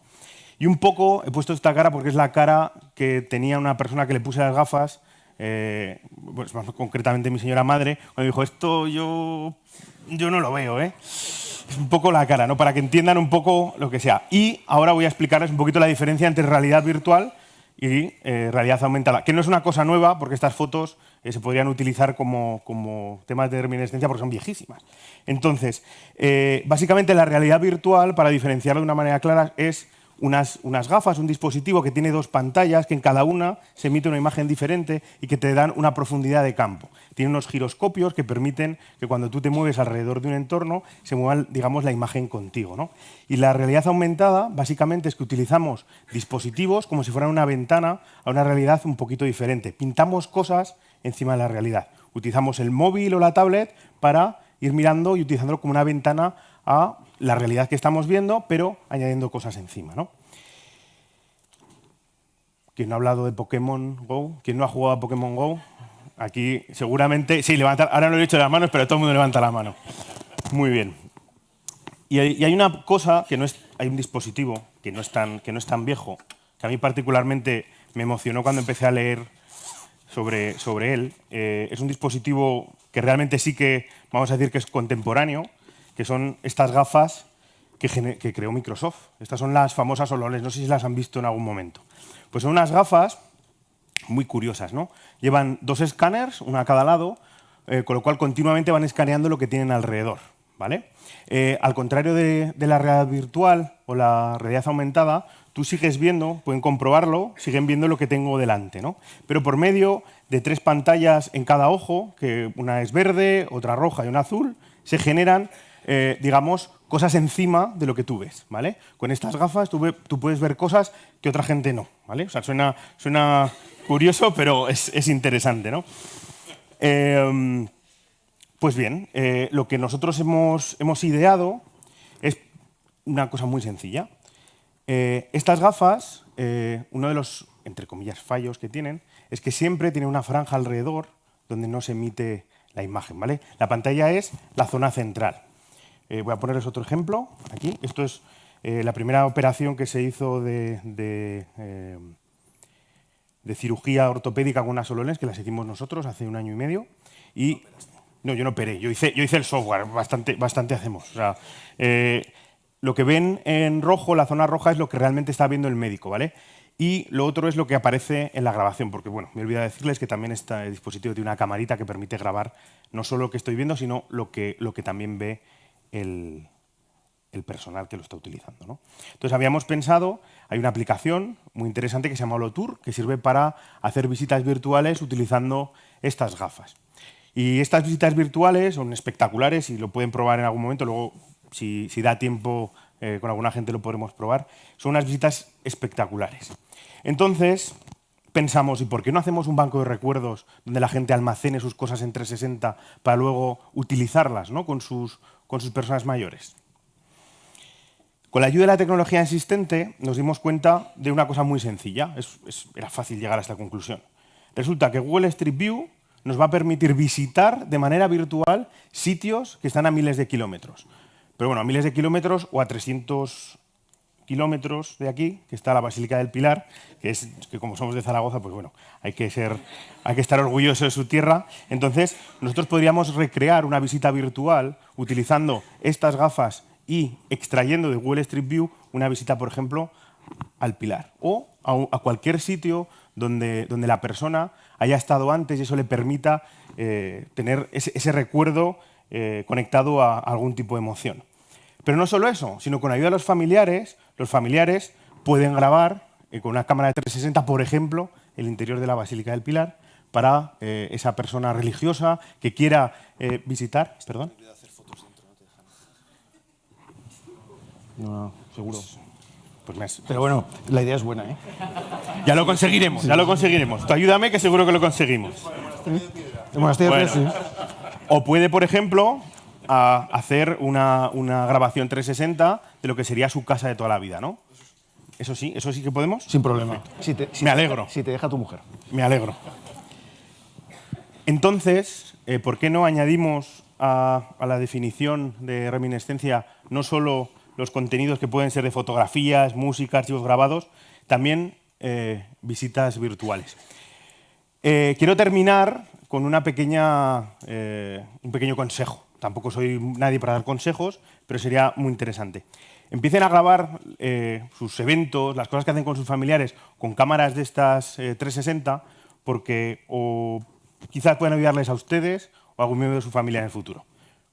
Y un poco he puesto esta cara porque es la cara que tenía una persona que le puse las gafas, pues más concretamente mi señora madre, cuando dijo, esto yo no lo veo, ¿eh? Es un poco la cara, ¿no? Para que entiendan un poco lo que sea. Y ahora voy a explicarles un poquito la diferencia entre realidad virtual y realidad aumentada, que no es una cosa nueva porque estas fotos se podrían utilizar como temas de reminiscencia porque son viejísimas. Entonces, básicamente la realidad virtual, para diferenciarlo de una manera clara, es unas gafas, un dispositivo que tiene dos pantallas, que en cada una se emite una imagen diferente y que te dan una profundidad de campo. Tiene unos giroscopios que permiten que cuando tú te mueves alrededor de un entorno se mueva, digamos, la imagen contigo, ¿no? Y la realidad aumentada, básicamente, es que utilizamos dispositivos como si fueran una ventana a una realidad un poquito diferente. Pintamos cosas encima de la realidad. Utilizamos el móvil o la tablet para ir mirando y utilizándolo como una ventana a la realidad que estamos viendo, pero añadiendo cosas encima, ¿no? ¿Quién no ha hablado de Pokémon Go? ¿Quién no ha jugado a Pokémon Go? Aquí seguramente, sí, ahora no lo he dicho de las manos, pero todo el mundo levanta la mano. Muy bien. Y hay una cosa, hay un dispositivo que no es tan viejo, que a mí particularmente me emocionó cuando empecé a leer sobre él. Es un dispositivo que realmente sí que, vamos a decir que es contemporáneo, que son estas gafas que creó Microsoft. Estas son las famosas HoloLens, no sé si las han visto en algún momento. Pues son unas gafas muy curiosas, ¿no? Llevan dos escáneres, una a cada lado, con lo cual continuamente van escaneando lo que tienen alrededor, ¿vale? Al contrario de la realidad virtual o la realidad aumentada, tú sigues viendo, pueden comprobarlo, siguen viendo lo que tengo delante, ¿no? Pero por medio de 3 pantallas en cada ojo, que una es verde, otra roja y una azul, se generan digamos, cosas encima de lo que tú ves, ¿vale? Con estas gafas tú puedes ver cosas que otra gente no, ¿vale? O sea, suena curioso, pero es interesante, ¿no? Pues bien, lo que nosotros hemos ideado es una cosa muy sencilla. Estas gafas, uno de los, entre comillas, fallos que tienen es que siempre tienen una franja alrededor donde no se emite la imagen, ¿vale? La pantalla es la zona central. Voy a ponerles otro ejemplo aquí. Esto es la primera operación que se hizo de cirugía ortopédica con unas solones, que las hicimos nosotros hace 1 año y medio. Y no, yo no operé, yo hice el software, bastante hacemos. O sea, lo que ven en rojo, la zona roja, es lo que realmente está viendo el médico, ¿vale? Y lo otro es lo que aparece en la grabación, porque bueno, me he olvidado decirles que también el dispositivo tiene una camarita que permite grabar no solo lo que estoy viendo, sino lo que también ve el personal que lo está utilizando, ¿no? Entonces habíamos pensado, hay una aplicación muy interesante que se llama Holotour, que sirve para hacer visitas virtuales utilizando estas gafas. Y estas visitas virtuales son espectaculares y lo pueden probar en algún momento, luego si da tiempo con alguna gente lo podremos probar. Son unas visitas espectaculares. Entonces pensamos, ¿y por qué no hacemos un banco de recuerdos donde la gente almacene sus cosas en 360 para luego utilizarlas, ¿no? con sus personas mayores? Con la ayuda de la tecnología existente nos dimos cuenta de una cosa muy sencilla. Era fácil llegar a esta conclusión. Resulta que Google Street View nos va a permitir visitar de manera virtual sitios que están a miles de kilómetros. Pero bueno, a miles de kilómetros o a 300 kilómetros de aquí, que está la Basílica del Pilar, que como somos de Zaragoza, pues bueno, hay que estar orgulloso de su tierra. Entonces, nosotros podríamos recrear una visita virtual utilizando estas gafas y extrayendo de Google Street View una visita, por ejemplo, al Pilar o a cualquier sitio donde la persona haya estado antes y eso le permita tener ese recuerdo conectado a algún tipo de emoción. Pero no solo eso, sino con ayuda de los familiares pueden grabar con una cámara de 360, por ejemplo, el interior de la Basílica del Pilar para esa persona religiosa que quiera visitar. ¿Perdón? No, seguro. Pero bueno, La idea es buena, ¿eh? ya lo conseguiremos, ya lo conseguiremos. Tú ayúdame que seguro que lo conseguimos. Bueno, sí. O puede, por ejemplo, hacer una grabación 360 de lo que sería su casa de toda la vida, ¿no? Eso sí que podemos. Sin problema. Me alegro. Si te deja tu mujer. Me alegro. Entonces, ¿por qué no añadimos a la definición de reminiscencia no solo los contenidos que pueden ser de fotografías, música, archivos grabados, también visitas virtuales? Quiero terminar con un pequeño consejo. Tampoco soy nadie para dar consejos, pero sería muy interesante. Empiecen a grabar sus eventos, las cosas que hacen con sus familiares, con cámaras de estas 360, porque o quizás puedan ayudarles a ustedes o a algún miembro de su familia en el futuro.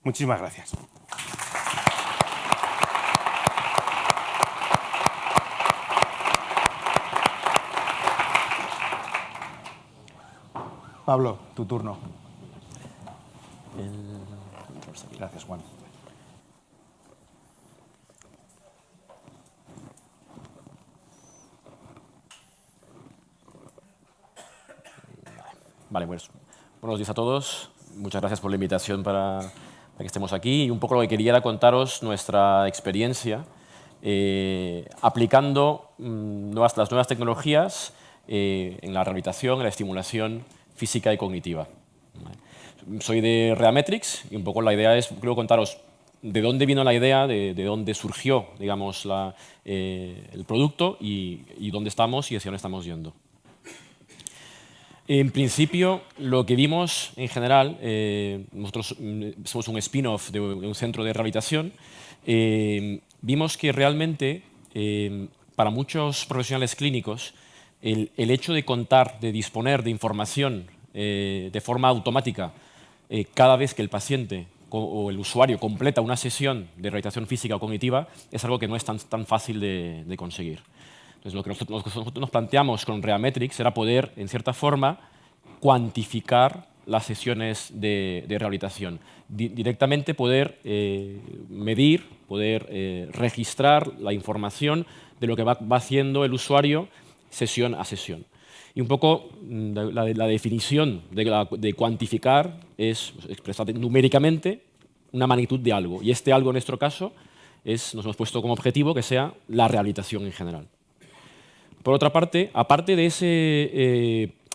Muchísimas gracias. Pablo, tu turno. Gracias, Juan. Vale, pues buenos días a todos. Muchas gracias por la invitación para que estemos aquí. Y un poco lo que quería era contaros nuestra experiencia aplicando las nuevas tecnologías en la rehabilitación, en la estimulación física y cognitiva. Soy de Reametrix y un poco la idea es, creo, contaros de dónde vino la idea, de dónde surgió, digamos, el producto y dónde estamos y hacia dónde estamos yendo. En principio, lo que vimos en general, nosotros somos un spin-off de un centro de rehabilitación, vimos que realmente para muchos profesionales clínicos el hecho de contar, de disponer de información de forma automática cada vez que el paciente o el usuario completa una sesión de rehabilitación física o cognitiva es algo que no es tan fácil de conseguir. Entonces, lo que nosotros nos planteamos con Reametrix era poder, en cierta forma, cuantificar las sesiones de rehabilitación. Directamente poder medir, poder registrar la información de lo que va haciendo el usuario sesión a sesión. Y un poco la definición de cuantificar es expresar numéricamente una magnitud de algo. Y este algo en nuestro caso nos hemos puesto como objetivo que sea la rehabilitación en general. Por otra parte, aparte de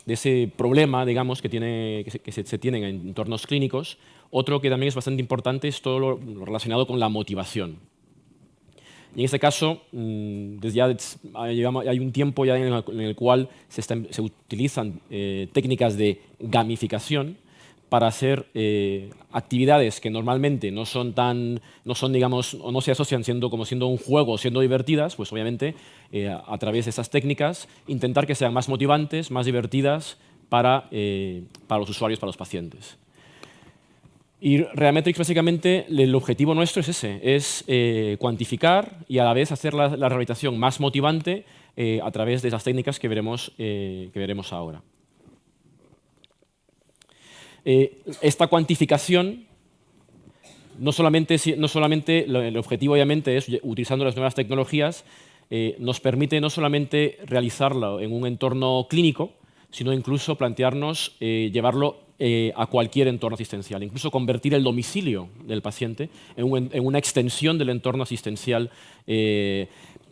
ese problema, digamos, que se tienen en entornos clínicos, otro que también es bastante importante es todo lo relacionado con la motivación. Y en este caso, hay un tiempo ya en el cual se utilizan técnicas de gamificación para hacer actividades que normalmente no son, digamos, o no se asocian siendo un juego, siendo divertidas, pues obviamente a través de esas técnicas intentar que sean más motivantes, más divertidas para los usuarios, para los pacientes. Y Rehametrix, básicamente, el objetivo nuestro es ese, es cuantificar y a la vez hacer la rehabilitación más motivante a través de esas técnicas que veremos ahora. Esta cuantificación, no solamente el objetivo, obviamente, es, utilizando las nuevas tecnologías, nos permite no solamente realizarlo en un entorno clínico, sino incluso plantearnos llevarlo a cualquier entorno asistencial, incluso convertir el domicilio del paciente en una extensión del entorno asistencial,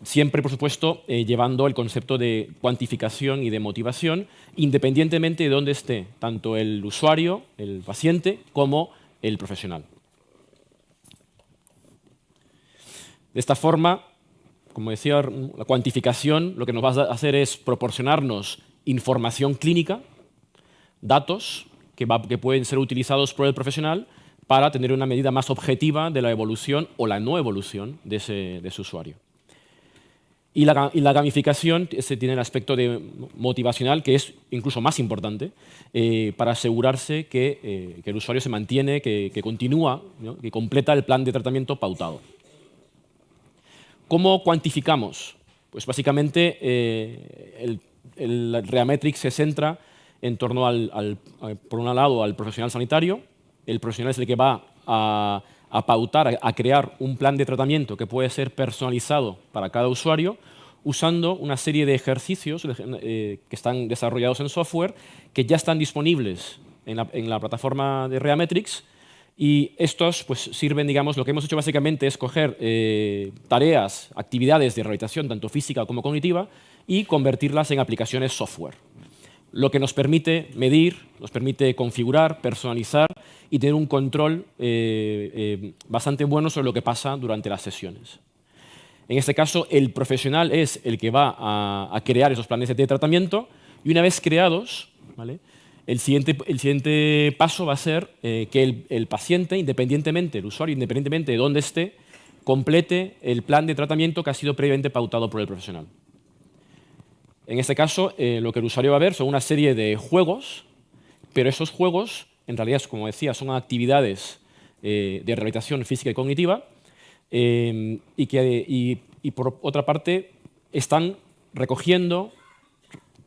siempre, por supuesto, llevando el concepto de cuantificación y de motivación, independientemente de dónde esté, tanto el usuario, el paciente, como el profesional. De esta forma, como decía, la cuantificación lo que nos va a hacer es proporcionarnos información clínica, datos que pueden ser utilizados por el profesional para tener una medida más objetiva de la evolución o la no evolución de ese usuario. Y la gamificación tiene el aspecto motivacional, que es incluso más importante, para asegurarse que el usuario se mantiene, que continúa, ¿no?, que completa el plan de tratamiento pautado. ¿Cómo cuantificamos? Pues básicamente el Rehametrix se centra en torno por un lado, al profesional sanitario. El profesional es el que va a pautar, a crear un plan de tratamiento que puede ser personalizado para cada usuario, usando una serie de ejercicios que están desarrollados en software, que ya están disponibles en la plataforma de Rehametrix. Y estos pues, sirven, digamos, lo que hemos hecho básicamente es coger tareas, actividades de rehabilitación, tanto física como cognitiva, y convertirlas en aplicaciones software. Lo que nos permite medir, nos permite configurar, personalizar y tener un control bastante bueno sobre lo que pasa durante las sesiones. En este caso, el profesional es el que va a crear esos planes de tratamiento y una vez creados, ¿vale?, el siguiente paso va a ser que el paciente, el usuario, independientemente de dónde esté, complete el plan de tratamiento que ha sido previamente pautado por el profesional. En este caso, lo que el usuario va a ver son una serie de juegos, pero esos juegos, en realidad, como decía, son actividades de rehabilitación física y cognitiva, y por otra parte, están recogiendo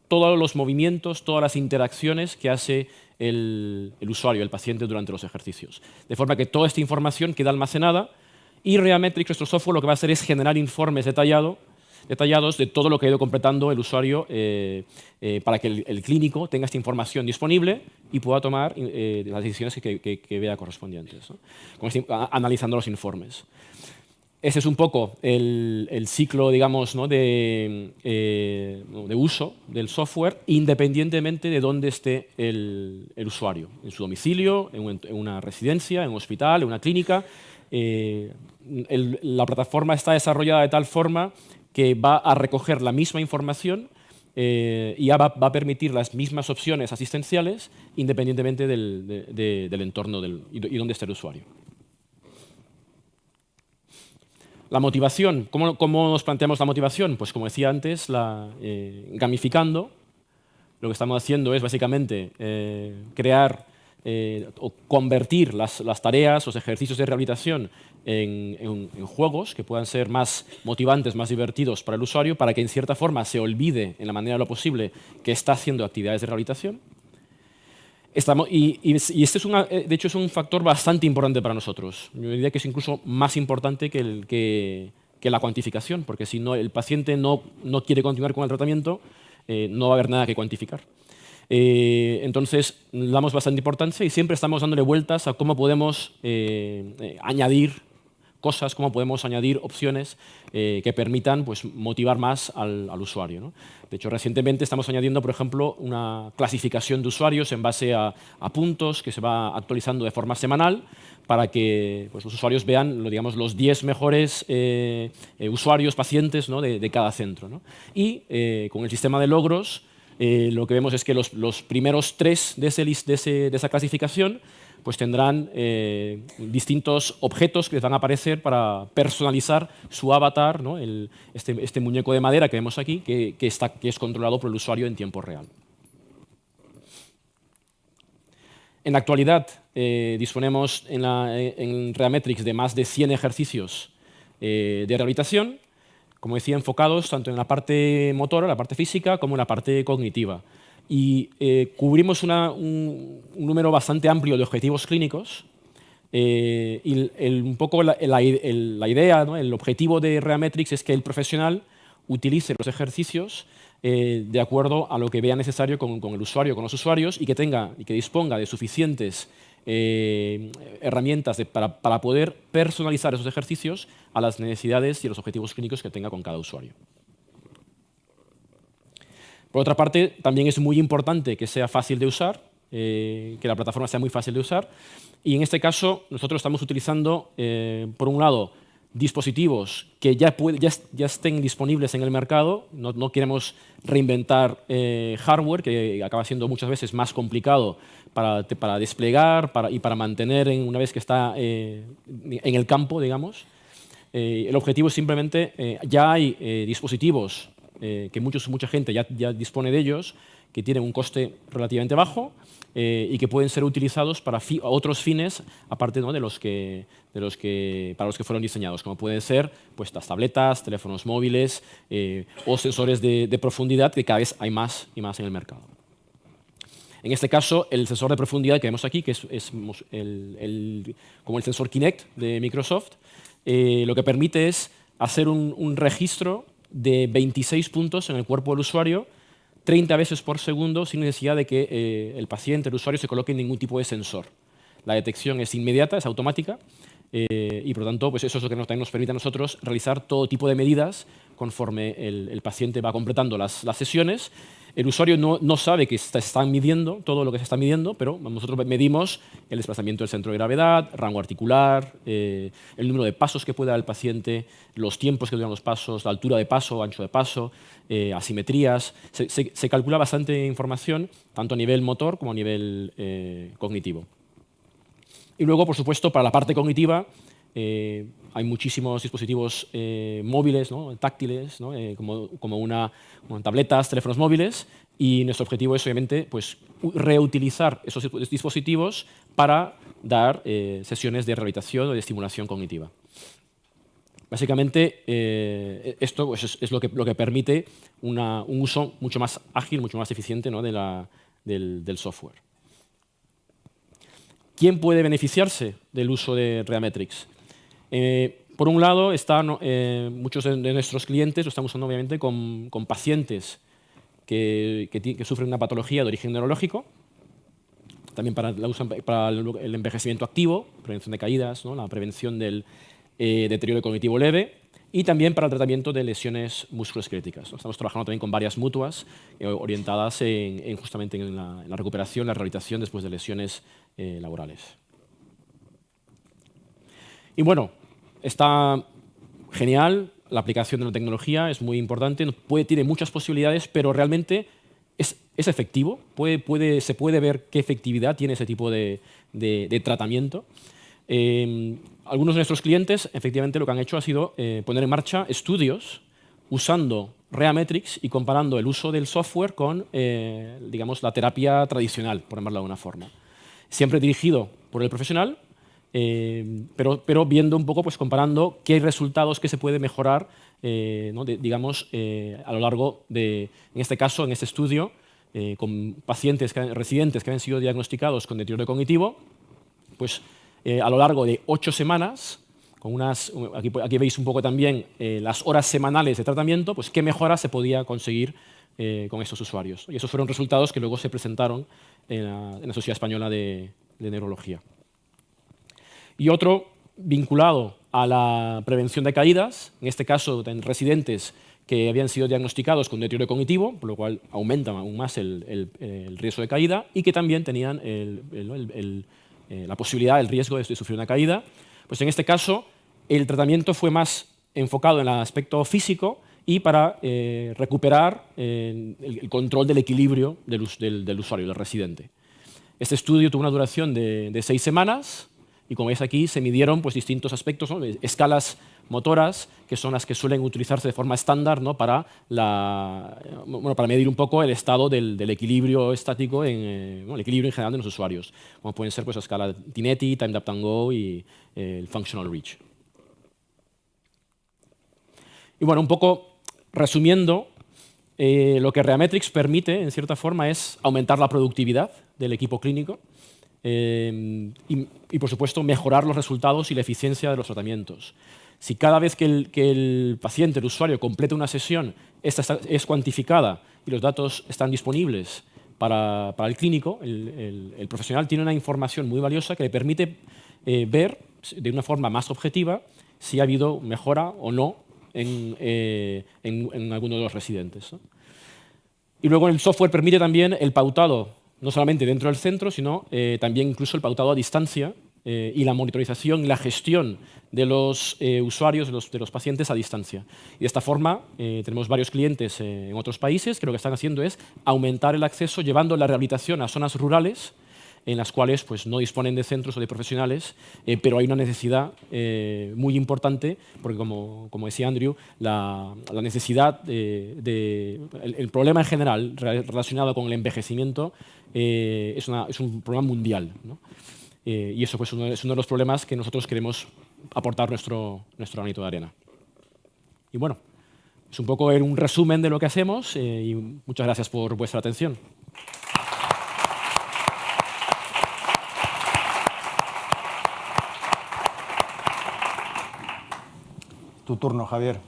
todos los movimientos, todas las interacciones que hace el usuario, el paciente, durante los ejercicios. De forma que toda esta información queda almacenada y Rehametrix, nuestro software, lo que va a hacer es generar informes detallados de todo lo que ha ido completando el usuario para que el clínico tenga esta información disponible y pueda tomar las decisiones que vea correspondientes, ¿no?, analizando los informes. Ese es un poco el ciclo, digamos, ¿no?, de uso del software, independientemente de dónde esté el usuario, en su domicilio, en una residencia, en un hospital, en una clínica. La plataforma está desarrollada de tal forma que va a recoger la misma información y va a permitir las mismas opciones asistenciales independientemente del entorno y dónde esté el usuario. La motivación, ¿cómo nos planteamos la motivación? Pues como decía antes, gamificando. Lo que estamos haciendo es básicamente crear o convertir las tareas, los ejercicios de rehabilitación en juegos que puedan ser más motivantes, más divertidos para el usuario, para que en cierta forma se olvide, en la medida de lo posible, que está haciendo actividades de rehabilitación. Y este de hecho es un factor bastante importante para nosotros. Yo diría que es incluso más importante que la cuantificación, porque si no, el paciente no quiere continuar con el tratamiento, no va a haber nada que cuantificar. Entonces, damos bastante importancia y siempre estamos dándole vueltas a cómo podemos añadir cosas, cómo podemos añadir opciones que permitan pues, motivar más al usuario, ¿no? De hecho, recientemente estamos añadiendo, por ejemplo, una clasificación de usuarios en base a puntos que se va actualizando de forma semanal para que pues, los usuarios vean digamos, los 10 mejores usuarios, pacientes, ¿no? de cada centro, ¿no? Y con el sistema de logros, lo que vemos es que los primeros 3 de esa clasificación pues tendrán distintos objetos que les van a aparecer para personalizar su avatar, ¿no? Este muñeco de madera que vemos aquí, que es controlado por el usuario en tiempo real. En la actualidad disponemos en Reametrix de más de 100 ejercicios de rehabilitación, como decía, enfocados tanto en la parte motora, la parte física, como en la parte cognitiva. Y cubrimos un número bastante amplio de objetivos clínicos. Y un poco la idea, ¿no? El objetivo de Reametrix es que el profesional utilice los ejercicios de acuerdo a lo que vea necesario con el usuario, con los usuarios, y que disponga de suficientes herramientas para poder personalizar esos ejercicios a las necesidades y a los objetivos clínicos que tenga con cada usuario. Por otra parte, también es muy importante que sea fácil de usar, que la plataforma sea muy fácil de usar. Y en este caso, nosotros estamos utilizando, por un lado, dispositivos que ya estén disponibles en el mercado. No queremos reinventar hardware, que acaba siendo muchas veces más complicado para desplegar y para mantener una vez que está en el campo, digamos. El objetivo es simplemente, ya hay dispositivos que mucha gente ya dispone de ellos, que tienen un coste relativamente bajo y que pueden ser utilizados para otros fines, aparte, ¿no? para los que fueron diseñados, como pueden ser pues, las tabletas, teléfonos móviles o sensores de profundidad, que cada vez hay más y más en el mercado. En este caso, el sensor de profundidad que vemos aquí, que es como el sensor Kinect de Microsoft, lo que permite es hacer un registro de 26 puntos en el cuerpo del usuario 30 veces por segundo sin necesidad de que el paciente, el usuario, se coloque ningún tipo de sensor. La detección es inmediata, es automática y, por lo tanto, pues eso es lo que también nos permite a nosotros realizar todo tipo de medidas conforme el paciente va completando las sesiones. El usuario no sabe que se están midiendo todo lo que se está midiendo, pero nosotros medimos el desplazamiento del centro de gravedad, rango articular, el número de pasos que puede dar el paciente, los tiempos que duran los pasos, la altura de paso, ancho de paso, asimetrías. Se calcula bastante información, tanto a nivel motor como a nivel cognitivo. Y luego, por supuesto, para la parte cognitiva, hay muchísimos dispositivos móviles, ¿no? Táctiles, ¿no? como tabletas, teléfonos móviles, y nuestro objetivo es, obviamente, pues, reutilizar esos dispositivos para dar sesiones de rehabilitación o de estimulación cognitiva. Básicamente, esto pues, es lo que permite un uso mucho más ágil, mucho más eficiente, ¿no? del software. ¿Quién puede beneficiarse del uso de Reametrix? Por un lado, muchos de nuestros clientes lo están usando obviamente con pacientes que sufren una patología de origen neurológico, también la usan para el envejecimiento activo, prevención de caídas, ¿no? La prevención del deterioro cognitivo leve, y también para el tratamiento de lesiones musculoesqueléticas. Estamos trabajando también con varias mutuas orientadas justamente en la recuperación, la rehabilitación después de lesiones laborales. Y bueno, está genial, la aplicación de la tecnología es muy importante, tiene muchas posibilidades, pero realmente es efectivo, se puede ver qué efectividad tiene ese tipo de tratamiento. Algunos de nuestros clientes, efectivamente, lo que han hecho ha sido poner en marcha estudios usando Reametrix y comparando el uso del software con digamos, la terapia tradicional, por llamarlo de alguna forma. Siempre dirigido por el profesional, pero viendo un poco, pues comparando qué resultados que se puede mejorar, ¿no? digamos, a lo largo en este caso, en este estudio, con pacientes residentes que han sido diagnosticados con deterioro cognitivo, pues a lo largo de 8 semanas, aquí veis un poco también las horas semanales de tratamiento, pues qué mejora se podía conseguir con estos usuarios. Y esos fueron resultados que luego se presentaron en la Sociedad Española de Neurología. Y otro vinculado a la prevención de caídas, en este caso en residentes que habían sido diagnosticados con deterioro cognitivo, por lo cual aumenta aún más el riesgo de caída, y que también tenían la posibilidad, el riesgo de sufrir una caída. Pues en este caso, el tratamiento fue más enfocado en el aspecto físico y para recuperar el control del equilibrio del usuario, del residente. Este estudio tuvo una duración de 6 semanas y, como veis aquí, se midieron pues, distintos aspectos, ¿no? Escalas motoras, que son las que suelen utilizarse de forma estándar, ¿no? para medir un poco el estado del equilibrio estático, el equilibrio en general de los usuarios, como pueden ser pues, la escala Tinetti, Timed Up and Go y el Functional Reach. Y bueno, un poco resumiendo, lo que Reametrics permite, en cierta forma, es aumentar la productividad del equipo clínico y, por supuesto, mejorar los resultados y la eficiencia de los tratamientos. Si cada vez que el paciente, el usuario, completa una sesión, esta es cuantificada y los datos están disponibles para el clínico, el profesional tiene una información muy valiosa que le permite ver de una forma más objetiva si ha habido mejora o no en alguno de los residentes, ¿no? Y luego el software permite también el pautado, no solamente dentro del centro, sino también incluso el pautado a distancia y la monitorización y la gestión de los usuarios, de los pacientes a distancia. Y de esta forma tenemos varios clientes en otros países que lo que están haciendo es aumentar el acceso, llevando la rehabilitación a zonas rurales en las cuales pues, no disponen de centros o de profesionales, pero hay una necesidad muy importante, porque como decía Andrew, la necesidad el problema en general relacionado con el envejecimiento es un problema mundial, ¿no? Y eso pues, es uno de los problemas que nosotros queremos aportar nuestro granito de arena. Y bueno, es un poco un resumen de lo que hacemos y muchas gracias por vuestra atención. Tu turno, Javier.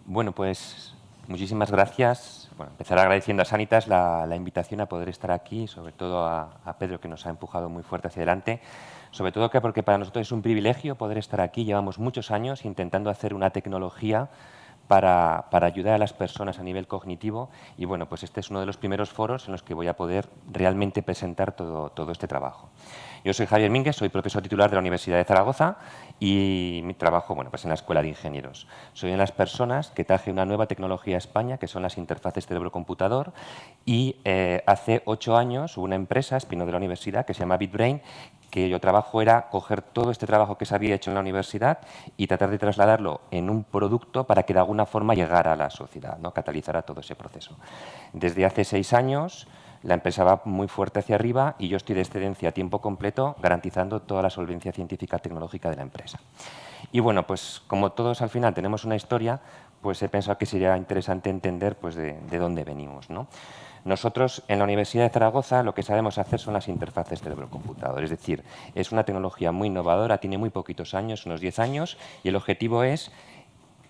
Bueno, pues muchísimas gracias. Bueno, empezar agradeciendo a Sanitas la invitación a poder estar aquí, sobre todo a Pedro, que nos ha empujado muy fuerte hacia adelante. Sobre todo porque para nosotros es un privilegio poder estar aquí. Llevamos muchos años intentando hacer una tecnología para ayudar a las personas a nivel cognitivo y bueno, pues este es uno de los primeros foros en los que voy a poder realmente presentar todo este trabajo. Yo soy Javier Mínguez, soy profesor titular de la Universidad de Zaragoza y mi trabajo pues en la Escuela de Ingenieros. Soy una de las personas que traje una nueva tecnología a España, que son las interfaces cerebro-computador, y hace 8 años hubo una empresa, spin-off de la universidad, que se llama BitBrain, que yo trabajo era coger todo este trabajo que se había hecho en la universidad y tratar de trasladarlo en un producto para que de alguna forma llegara a la sociedad, ¿no? Catalizara todo ese proceso. Desde hace 6 años la empresa va muy fuerte hacia arriba y yo estoy de excedencia a tiempo completo garantizando toda la solvencia científica tecnológica de la empresa. Y bueno, pues como todos al final tenemos una historia, pues he pensado que sería interesante entender pues, de dónde venimos, ¿no? Nosotros en la Universidad de Zaragoza lo que sabemos hacer son las interfaces cerebro-computador, es decir, es una tecnología muy innovadora, tiene muy poquitos años, unos 10 años, y el objetivo es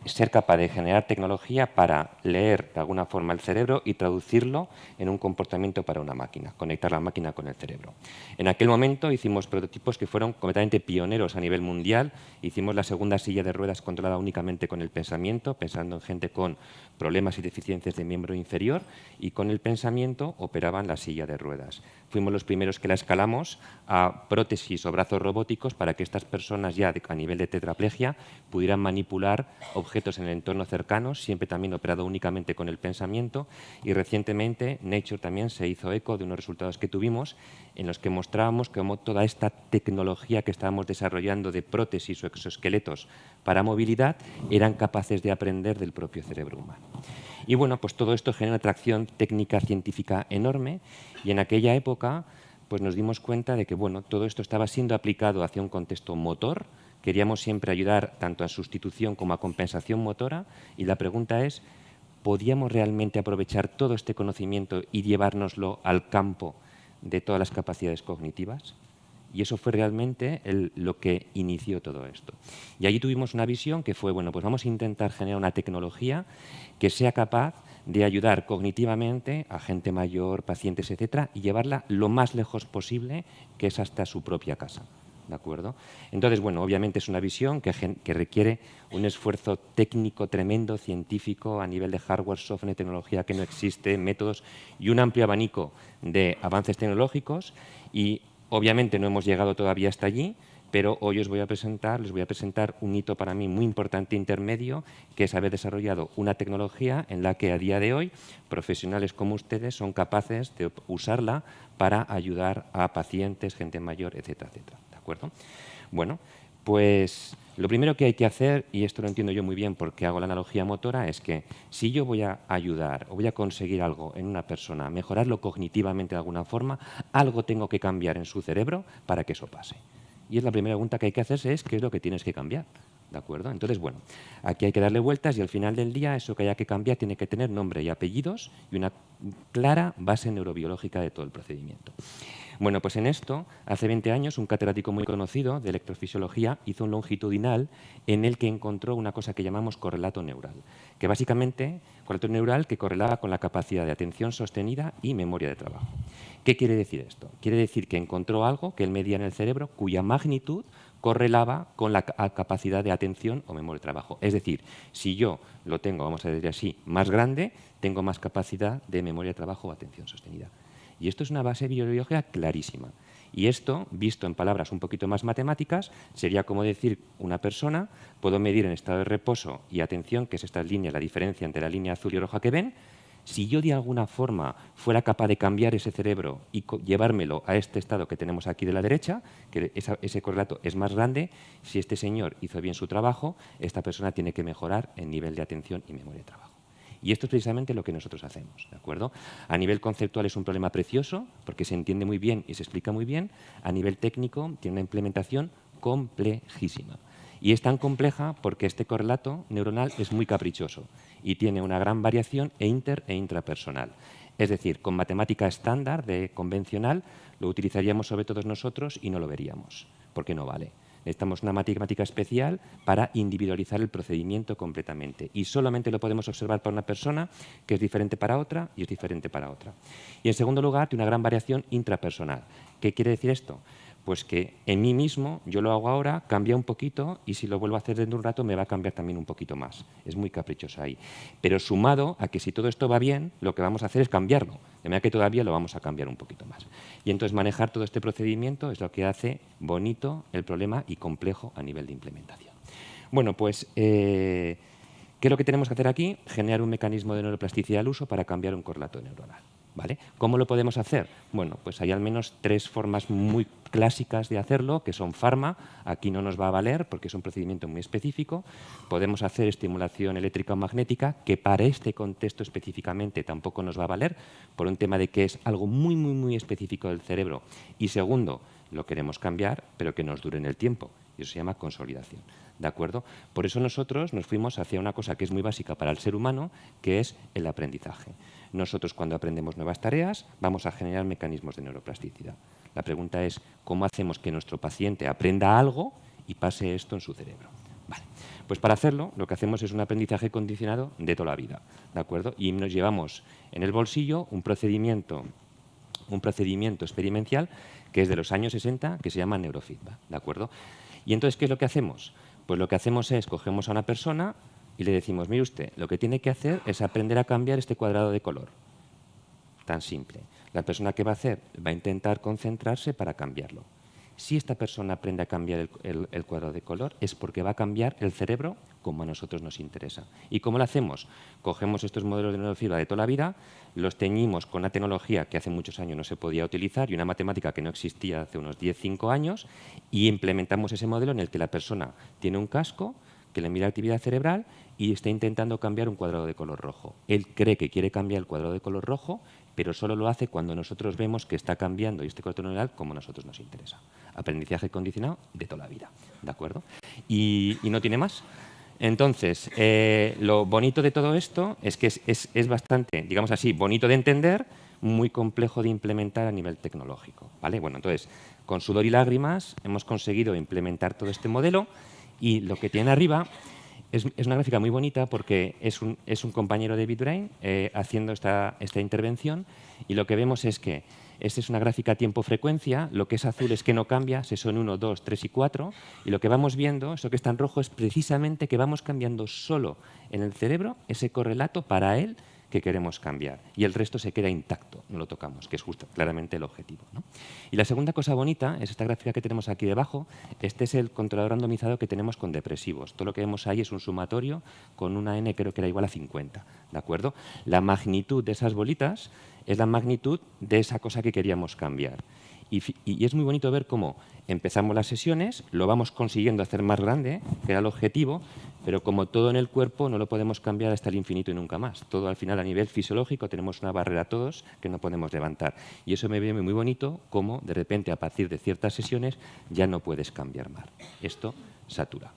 ser capaz de generar tecnología para leer de alguna forma el cerebro y traducirlo en un comportamiento para una máquina, conectar la máquina con el cerebro. En aquel momento hicimos prototipos que fueron completamente pioneros a nivel mundial. Hicimos la segunda silla de ruedas controlada únicamente con el pensamiento, pensando en gente con problemas y deficiencias de miembro inferior, y con el pensamiento operaban la silla de ruedas. Fuimos los primeros que la escalamos a prótesis o brazos robóticos para que estas personas ya a nivel de tetraplegia pudieran manipular objetos en el entorno cercano, siempre también operado únicamente con el pensamiento. Y recientemente Nature también se hizo eco de unos resultados que tuvimos en los que mostrábamos cómo toda esta tecnología que estábamos desarrollando de prótesis o exoesqueletos para movilidad eran capaces de aprender del propio cerebro humano. Y bueno, pues todo esto genera una atracción técnica científica enorme, y en aquella época pues nos dimos cuenta de que bueno, todo esto estaba siendo aplicado hacia un contexto motor. Queríamos siempre ayudar tanto a sustitución como a compensación motora, y la pregunta es ¿podíamos realmente aprovechar todo este conocimiento y llevárnoslo al campo de todas las capacidades cognitivas? Y eso fue realmente lo que inició todo esto. Y allí tuvimos una visión que fue, bueno, pues vamos a intentar generar una tecnología que sea capaz de ayudar cognitivamente a gente mayor, pacientes, etcétera, y llevarla lo más lejos posible, que es hasta su propia casa. ¿De acuerdo? Entonces, bueno, obviamente es una visión que requiere un esfuerzo técnico tremendo, científico, a nivel de hardware, software, tecnología que no existe, métodos y un amplio abanico de avances tecnológicos. Y obviamente no hemos llegado todavía hasta allí, pero hoy les voy a presentar un hito para mí muy importante intermedio, que es haber desarrollado una tecnología en la que a día de hoy profesionales como ustedes son capaces de usarla para ayudar a pacientes, gente mayor, etcétera, etcétera. ¿De acuerdo? Bueno, pues lo primero que hay que hacer, y esto lo entiendo yo muy bien porque hago la analogía motora, es que si yo voy a ayudar o voy a conseguir algo en una persona, mejorarlo cognitivamente de alguna forma, algo tengo que cambiar en su cerebro para que eso pase. Y es la primera pregunta que hay que hacerse, es qué es lo que tienes que cambiar. ¿De acuerdo? Entonces, bueno, aquí hay que darle vueltas y al final del día eso que haya que cambiar tiene que tener nombre y apellidos y una clara base neurobiológica de todo el procedimiento. Bueno, pues en esto, hace 20 años, un catedrático muy conocido de electrofisiología hizo un longitudinal en el que encontró una cosa que llamamos correlato neural, que básicamente, correlato neural que correlaba con la capacidad de atención sostenida y memoria de trabajo. ¿Qué quiere decir esto? Quiere decir que encontró algo que él medía en el cerebro cuya magnitud correlaba con la capacidad de atención o memoria de trabajo. Es decir, si yo lo tengo, vamos a decir así, más grande, tengo más capacidad de memoria de trabajo o atención sostenida. Y esto es una base biológica clarísima. Y esto, visto en palabras un poquito más matemáticas, sería como decir una persona, puedo medir en estado de reposo y atención, que es esta línea, la diferencia entre la línea azul y roja que ven. Si yo de alguna forma fuera capaz de cambiar ese cerebro y llevármelo a este estado que tenemos aquí de la derecha, que ese correlato es más grande, si este señor hizo bien su trabajo, esta persona tiene que mejorar el nivel de atención y memoria de trabajo. Y esto es precisamente lo que nosotros hacemos, ¿de acuerdo? A nivel conceptual es un problema precioso, porque se entiende muy bien y se explica muy bien. A nivel técnico tiene una implementación complejísima. Y es tan compleja porque este correlato neuronal es muy caprichoso y tiene una gran variación e intrapersonal. Es decir, con matemática estándar, convencional, lo utilizaríamos sobre todos nosotros y no lo veríamos, porque no vale. Necesitamos una matemática especial para individualizar el procedimiento completamente. Y solamente lo podemos observar para una persona, que es diferente para otra y es diferente para otra. Y en segundo lugar, tiene una gran variación intrapersonal. ¿Qué quiere decir esto? Pues que en mí mismo, yo lo hago ahora, cambia un poquito y si lo vuelvo a hacer dentro de un rato me va a cambiar también un poquito más. Es muy caprichoso ahí. Pero sumado a que si todo esto va bien, lo que vamos a hacer es cambiarlo. De manera que todavía lo vamos a cambiar un poquito más. Y entonces manejar todo este procedimiento es lo que hace bonito el problema y complejo a nivel de implementación. Bueno, pues, ¿qué es lo que tenemos que hacer aquí? Generar un mecanismo de neuroplasticidad al uso para cambiar un correlato neuronal. ¿Vale? ¿Cómo lo podemos hacer? Bueno, pues hay al menos 3 formas muy clásicas de hacerlo, que son pharma, aquí no nos va a valer porque es un procedimiento muy específico. Podemos hacer estimulación eléctrica o magnética, que para este contexto específicamente tampoco nos va a valer, por un tema de que es algo muy, muy, muy específico del cerebro. Y segundo, lo queremos cambiar, pero que nos dure en el tiempo. Y eso se llama consolidación. ¿De acuerdo? Por eso nosotros nos fuimos hacia una cosa que es muy básica para el ser humano, que es el aprendizaje. Nosotros, cuando aprendemos nuevas tareas, vamos a generar mecanismos de neuroplasticidad. La pregunta es, ¿cómo hacemos que nuestro paciente aprenda algo y pase esto en su cerebro? Vale. Pues para hacerlo, lo que hacemos es un aprendizaje condicionado de toda la vida, ¿de acuerdo? Y nos llevamos en el bolsillo un procedimiento experimental que es de los años 60, que se llama neurofeedback, ¿de acuerdo? Y entonces, ¿qué es lo que hacemos? Pues lo que hacemos es, cogemos a una persona y le decimos, mire usted, lo que tiene que hacer es aprender a cambiar este cuadrado de color. Tan simple. La persona que va a hacer va a intentar concentrarse para cambiarlo. Si esta persona aprende a cambiar el cuadrado de color es porque va a cambiar el cerebro como a nosotros nos interesa. ¿Y cómo lo hacemos? Cogemos estos modelos de neurofibra de toda la vida, los teñimos con una tecnología que hace muchos años no se podía utilizar y una matemática que no existía hace unos 10-5 años y implementamos ese modelo en el que la persona tiene un casco que le mira la actividad cerebral y está intentando cambiar un cuadrado de color rojo. Él cree que quiere cambiar el cuadrado de color rojo, pero solo lo hace cuando nosotros vemos que está cambiando este corte neuronal como a nosotros nos interesa. Aprendizaje condicionado de toda la vida, ¿de acuerdo? Y no tiene más. Entonces, lo bonito de todo esto es que es bastante, digamos así, bonito de entender, muy complejo de implementar a nivel tecnológico, ¿vale? Bueno, entonces, con sudor y lágrimas hemos conseguido implementar todo este modelo y lo que tiene arriba es una gráfica muy bonita porque es un compañero de BitBrain haciendo esta intervención y lo que vemos es que esta es una gráfica tiempo-frecuencia, lo que es azul es que no cambia, si son 1, 2, 3 y 4, y lo que vamos viendo, eso que está en rojo, es precisamente que vamos cambiando solo en el cerebro ese correlato para él que queremos cambiar y el resto se queda intacto, no lo tocamos, que es justo claramente el objetivo, ¿no? Y la segunda cosa bonita es esta gráfica que tenemos aquí debajo. Este es el controlador randomizado que tenemos con depresivos. Todo lo que vemos ahí es un sumatorio con una n creo que era igual a 50, ¿de acuerdo? La magnitud de esas bolitas es la magnitud de esa cosa que queríamos cambiar. Y es muy bonito ver cómo empezamos las sesiones, lo vamos consiguiendo hacer más grande, que era el objetivo, pero como todo en el cuerpo no lo podemos cambiar hasta el infinito y nunca más. Todo al final a nivel fisiológico tenemos una barrera todos que no podemos levantar. Y eso me ve muy bonito cómo de repente a partir de ciertas sesiones ya no puedes cambiar más. Esto satura.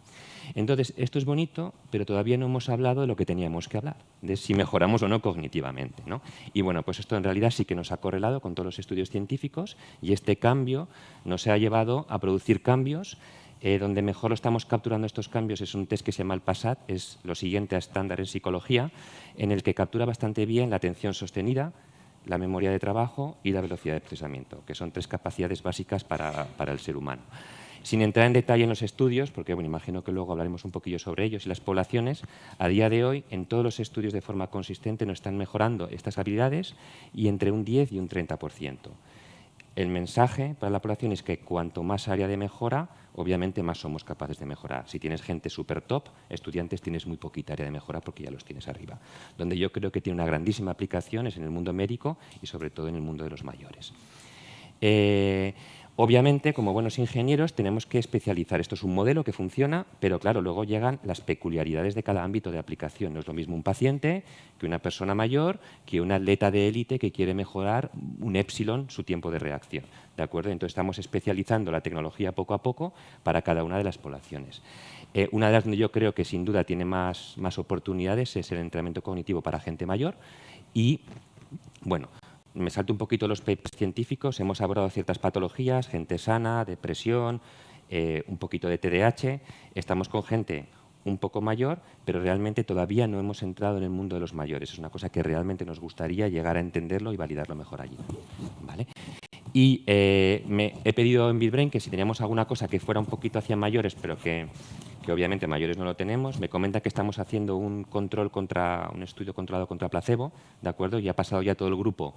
Entonces, esto es bonito, pero todavía no hemos hablado de lo que teníamos que hablar, de si mejoramos o no cognitivamente, ¿no? Y bueno, pues esto en realidad sí que nos ha correlado con todos los estudios científicos y este cambio nos ha llevado a producir cambios. Donde mejor lo estamos capturando estos cambios es un test que se llama el PASAT, es lo siguiente a estándar en psicología, en el que captura bastante bien la atención sostenida, la memoria de trabajo y la velocidad de procesamiento, que son 3 capacidades básicas para el ser humano. Sin entrar en detalle en los estudios, porque bueno, imagino que luego hablaremos un poquillo sobre ellos y las poblaciones, a día de hoy en todos los estudios de forma consistente nos están mejorando estas habilidades y entre un 10 y un 30%. El mensaje para la población es que cuanto más área de mejora, obviamente más somos capaces de mejorar. Si tienes gente súper top, estudiantes, tienes muy poquita área de mejora porque ya los tienes arriba. Donde yo creo que tiene una grandísima aplicación es en el mundo médico y sobre todo en el mundo de los mayores. Obviamente, como buenos ingenieros, tenemos que especializar. Esto es un modelo que funciona, pero claro, luego llegan las peculiaridades de cada ámbito de aplicación. No es lo mismo un paciente que una persona mayor, que un atleta de élite que quiere mejorar un épsilon su tiempo de reacción. ¿De acuerdo? Entonces estamos especializando la tecnología poco a poco para cada una de las poblaciones. Una de las donde yo creo que sin duda tiene más oportunidades es el entrenamiento cognitivo para gente mayor y, bueno, me salto un poquito los papers científicos, hemos abordado ciertas patologías, gente sana, depresión, un poquito de TDAH, estamos con gente un poco mayor, pero realmente todavía no hemos entrado en el mundo de los mayores. Es una cosa que realmente nos gustaría llegar a entenderlo y validarlo mejor allí, ¿vale? Y me he pedido en BitBrain que si teníamos alguna cosa que fuera un poquito hacia mayores, pero que obviamente mayores no lo tenemos, me comenta que estamos haciendo un estudio controlado contra placebo, ¿de acuerdo? Y ha pasado ya todo el grupo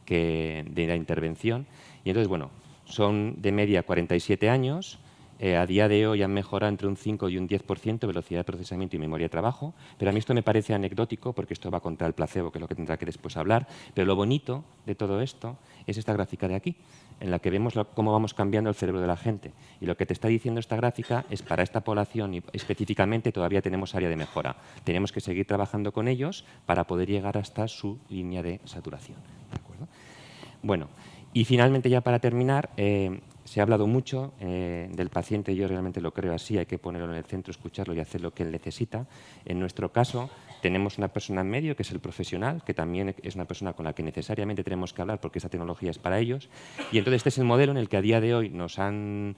de la intervención. Y entonces, bueno, son de media 47 años, a día de hoy han mejorado entre un 5 y un 10% velocidad de procesamiento y memoria de trabajo, pero a mí esto me parece anecdótico porque esto va contra el placebo, que es lo que tendrá que después hablar, pero lo bonito de todo esto es esta gráfica de aquí, en la que vemos cómo vamos cambiando el cerebro de la gente. Y lo que te está diciendo esta gráfica es para esta población y específicamente todavía tenemos área de mejora. Tenemos que seguir trabajando con ellos para poder llegar hasta su línea de saturación. ¿De acuerdo? Bueno, y finalmente ya para terminar, se ha hablado mucho del paciente, yo realmente lo creo así, hay que ponerlo en el centro, escucharlo y hacer lo que él necesita. En nuestro caso, tenemos una persona en medio, que es el profesional, que también es una persona con la que necesariamente tenemos que hablar porque esa tecnología es para ellos. Y entonces este es el modelo en el que a día de hoy nos han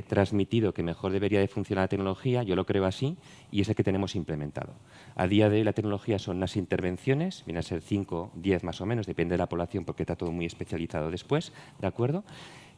transmitido que mejor debería de funcionar la tecnología, yo lo creo así, y es el que tenemos implementado. A día de hoy la tecnología son unas intervenciones, viene a ser 5, 10 más o menos, depende de la población porque está todo muy especializado después, ¿de acuerdo?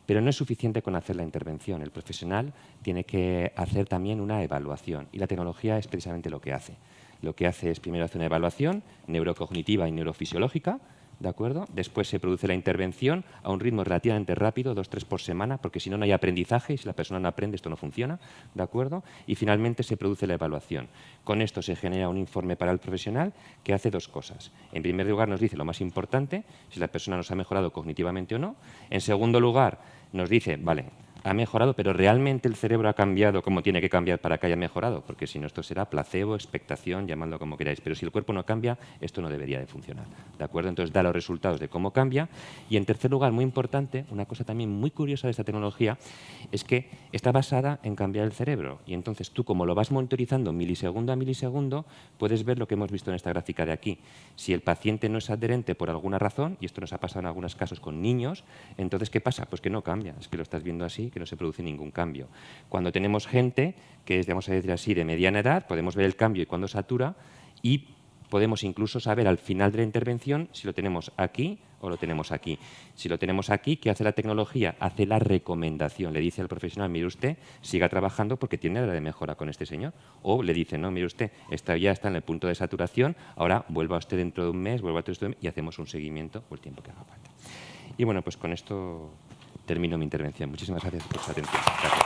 Pero no es suficiente con hacer la intervención. El profesional tiene que hacer también una evaluación y la tecnología es precisamente lo que hace. Lo que hace es primero hacer una evaluación neurocognitiva y neurofisiológica, ¿de acuerdo? Después se produce la intervención a un ritmo relativamente rápido, 2-3 por semana, porque si no, no hay aprendizaje y si la persona no aprende, esto no funciona, ¿de acuerdo? Y finalmente se produce la evaluación. Con esto se genera un informe para el profesional que hace 2 cosas. En primer lugar, nos dice lo más importante, si la persona nos ha mejorado cognitivamente o no. En segundo lugar, nos dice, vale, ha mejorado, pero realmente el cerebro ha cambiado como tiene que cambiar para que haya mejorado, porque si no esto será placebo, expectación, llamadlo como queráis, pero si el cuerpo no cambia, esto no debería de funcionar, ¿de acuerdo? Entonces da los resultados de cómo cambia. Y en tercer lugar, muy importante, una cosa también muy curiosa de esta tecnología es que está basada en cambiar el cerebro, y entonces tú, como lo vas monitorizando milisegundo a milisegundo, puedes ver lo que hemos visto en esta gráfica de aquí. Si el paciente no es adherente por alguna razón, y esto nos ha pasado en algunos casos con niños, entonces ¿qué pasa? Pues que no cambia, es que lo estás viendo así, que no se produce ningún cambio. Cuando tenemos gente que es, vamos a decir así, de mediana edad, podemos ver el cambio y cuando satura, y podemos incluso saber al final de la intervención si lo tenemos aquí o lo tenemos aquí. Si lo tenemos aquí, ¿qué hace la tecnología? Hace la recomendación. Le dice al profesional, mire usted, siga trabajando porque tiene área de mejora con este señor. O le dice, no, mire usted, ya está en el punto de saturación, ahora vuelva usted dentro de un mes, vuelva dentro de un mes y hacemos un seguimiento por el tiempo que haga falta. Y bueno, pues con esto termino mi intervención. Muchísimas gracias por su atención. Gracias.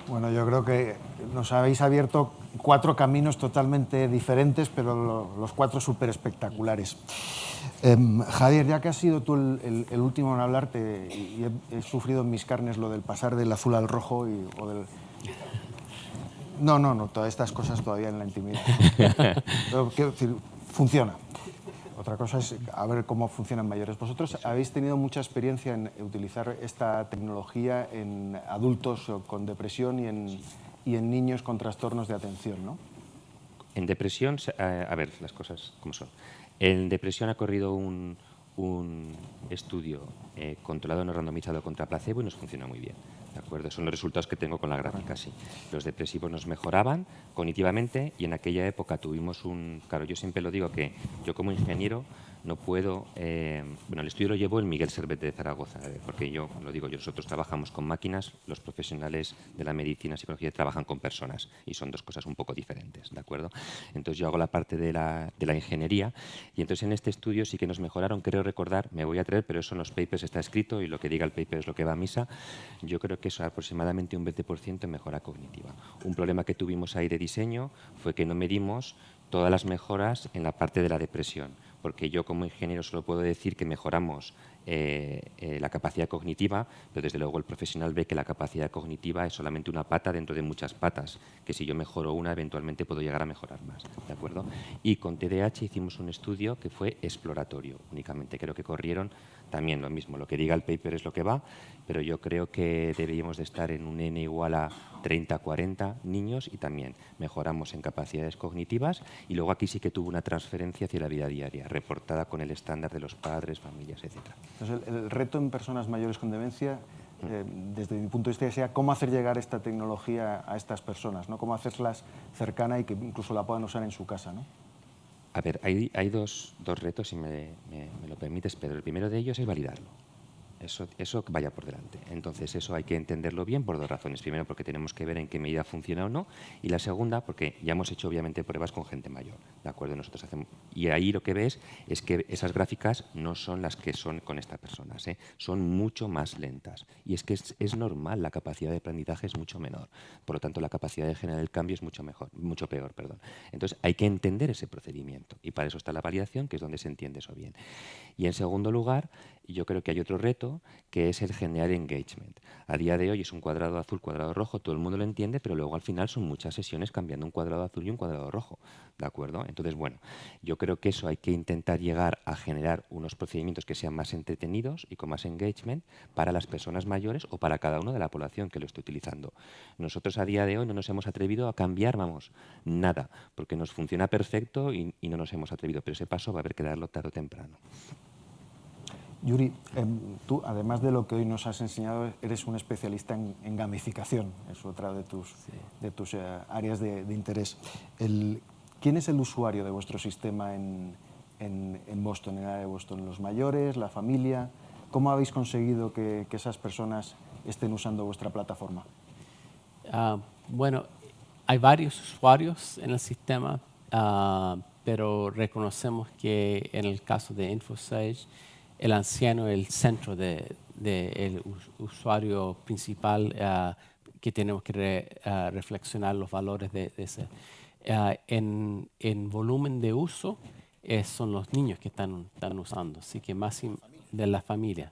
Bueno, yo creo que nos habéis abierto 4 caminos totalmente diferentes, pero los 4 súper espectaculares. Javier, ya que has sido tú el último en hablarte y he sufrido en mis carnes lo del pasar del azul al rojo o del... No, todas estas cosas todavía en la intimidad. Pero quiero decir, funciona. Otra cosa es a ver cómo funcionan mayores. Vosotros habéis tenido mucha experiencia en utilizar esta tecnología en adultos con depresión y en niños con trastornos de atención, ¿no? En depresión, a ver, las cosas como son. En depresión ha corrido un estudio controlado no randomizado contra placebo y nos funciona muy bien. ¿De acuerdo? Son los resultados que tengo con la gráfica, sí. Los depresivos nos mejoraban cognitivamente y en aquella época tuvimos Claro, yo siempre lo digo que yo como ingeniero no puedo... bueno, el estudio lo llevó el Miguel Servet de Zaragoza, porque yo, lo digo yo, nosotros trabajamos con máquinas, los profesionales de la medicina y psicología trabajan con personas y son 2 cosas un poco diferentes, ¿de acuerdo? Entonces yo hago la parte de la ingeniería y entonces en este estudio sí que nos mejoraron, creo recordar, me voy a traer, pero eso en los papers está escrito y lo que diga el paper es lo que va a misa, yo creo que eso aproximadamente un 20% en mejora cognitiva. Un problema que tuvimos ahí de diseño fue que no medimos todas las mejoras en la parte de la depresión, porque yo como ingeniero solo puedo decir que mejoramos la capacidad cognitiva, pero desde luego el profesional ve que la capacidad cognitiva es solamente una pata dentro de muchas patas, que si yo mejoro una, eventualmente puedo llegar a mejorar más, ¿de acuerdo? Y con TDAH hicimos un estudio que fue exploratorio únicamente, creo que corrieron también lo mismo, lo que diga el paper es lo que va, pero yo creo que deberíamos de estar en un N igual a 30-40 niños y también mejoramos en capacidades cognitivas y luego aquí sí que tuvo una transferencia hacia la vida diaria, reportada con el estándar de los padres, familias, etc. Entonces, el reto en personas mayores con demencia, desde mi punto de vista, sea cómo hacer llegar esta tecnología a estas personas, ¿no? Cómo hacerlas cercana y que incluso la puedan usar en su casa, ¿no? A ver, hay dos retos, si me lo permites, Pedro. El primero de ellos es validarlo. Eso vaya por delante. Entonces, eso hay que entenderlo bien por 2 razones. Primero, porque tenemos que ver en qué medida funciona o no. Y la segunda, porque ya hemos hecho, obviamente, pruebas con gente mayor. ¿De acuerdo? Nosotros hacemos... Y ahí lo que ves es que esas gráficas no son las que son con estas personas, ¿eh? Son mucho más lentas. Y es que es normal, la capacidad de aprendizaje es mucho menor. Por lo tanto, la capacidad de generar el cambio es mucho peor. Entonces, hay que entender ese procedimiento. Y para eso está la validación, que es donde se entiende eso bien. Y en segundo lugar, yo creo que hay otro reto, que es el generar engagement. A día de hoy es un cuadrado azul, cuadrado rojo, todo el mundo lo entiende, pero luego al final son muchas sesiones cambiando un cuadrado azul y un cuadrado rojo, ¿de acuerdo? Entonces, bueno, yo creo que eso hay que intentar llegar a generar unos procedimientos que sean más entretenidos y con más engagement para las personas mayores o para cada uno de la población que lo esté utilizando. Nosotros a día de hoy no nos hemos atrevido a cambiar, nada, porque nos funciona perfecto y no nos hemos atrevido, pero ese paso va a haber que darlo tarde o temprano. Yuri, tú, además de lo que hoy nos has enseñado, eres un especialista en gamificación, es otra de tus áreas de interés. ¿Quién es el usuario de vuestro sistema en Boston, en el área de Boston? ¿Los mayores, la familia? ¿Cómo habéis conseguido que esas personas estén usando vuestra plataforma? Bueno, hay varios usuarios en el sistema, pero reconocemos que en el caso de InfoSage, el anciano es el centro del usuario principal que tenemos que reflexionar los valores de ese. En volumen de uso son los niños que están usando, así que más de la familia,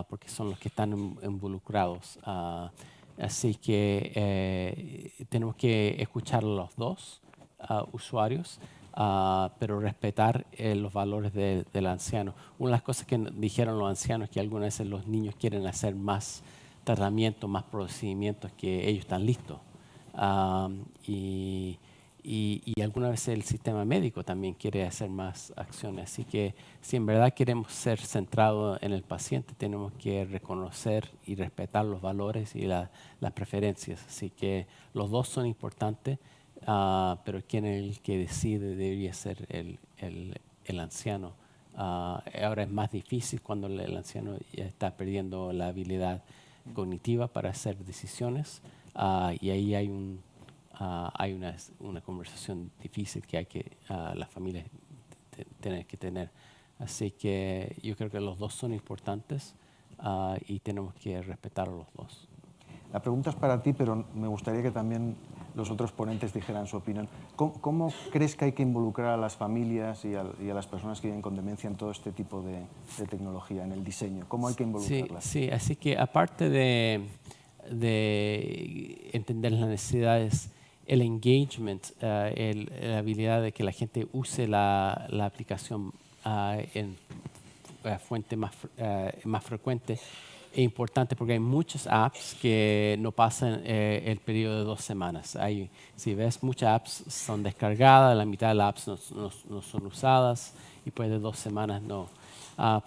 porque son los que están involucrados. Así que tenemos que escuchar a los dos usuarios, pero respetar los valores del anciano. Una de las cosas que dijeron los ancianos es que algunas veces los niños quieren hacer más tratamientos, más procedimientos que ellos están listos. Y algunas veces el sistema médico también quiere hacer más acciones. Así que si en verdad queremos ser centrados en el paciente, tenemos que reconocer y respetar los valores y las preferencias. Así que los dos son importantes, pero quien es el que decide debería ser el anciano. Ahora es más difícil cuando el anciano ya está perdiendo la habilidad cognitiva para hacer decisiones, y ahí hay una conversación difícil que hay que las familias tienen que tener. Así que yo creo que los dos son importantes, y tenemos que respetar a los dos. La pregunta es para ti, pero me gustaría que también los otros ponentes dijeran su opinión. ¿Cómo crees que hay que involucrar a las familias y a las personas que viven con demencia en todo este tipo de tecnología, en el diseño? ¿Cómo hay que involucrarlas? Sí, así que aparte de entender las necesidades, el engagement, la habilidad de que la gente use la aplicación en fuente más frecuente, es importante porque hay muchas apps que no pasan el periodo de 2 semanas. Si ves, muchas apps son descargadas, la mitad de las apps no son usadas, y después de 2 semanas no.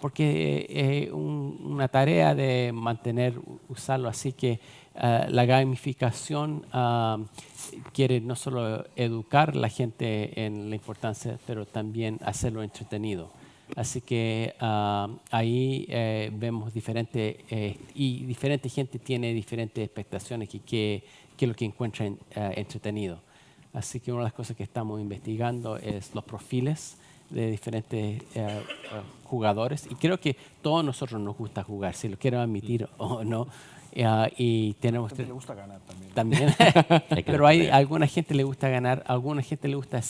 Porque es una tarea de usarlo. Así que la gamificación quiere no solo educar a la gente en la importancia, pero también hacerlo entretenido. Así que ahí vemos y diferente gente tiene diferentes expectaciones y qué es lo que encuentran entretenido. Así que una de las cosas que estamos investigando es los perfiles de diferentes jugadores, y creo que todos nosotros nos gusta jugar, si lo quiero admitir o no. Y tenemos le gusta ganar también. Pero hay alguna gente le gusta ganar, alguna gente le gusta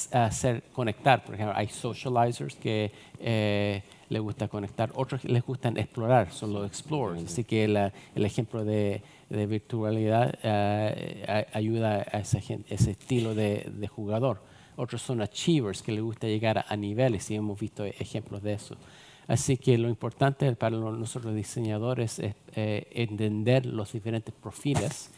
conectar. Por ejemplo, hay socializers que le gusta conectar, otros les gustan explorar, son los explorers. Así que el ejemplo de virtualidad ayuda a ese estilo de jugador. Otros son achievers, que les gusta llegar a niveles, y hemos visto ejemplos de eso. Así que lo importante para nosotros diseñadores es entender los diferentes perfiles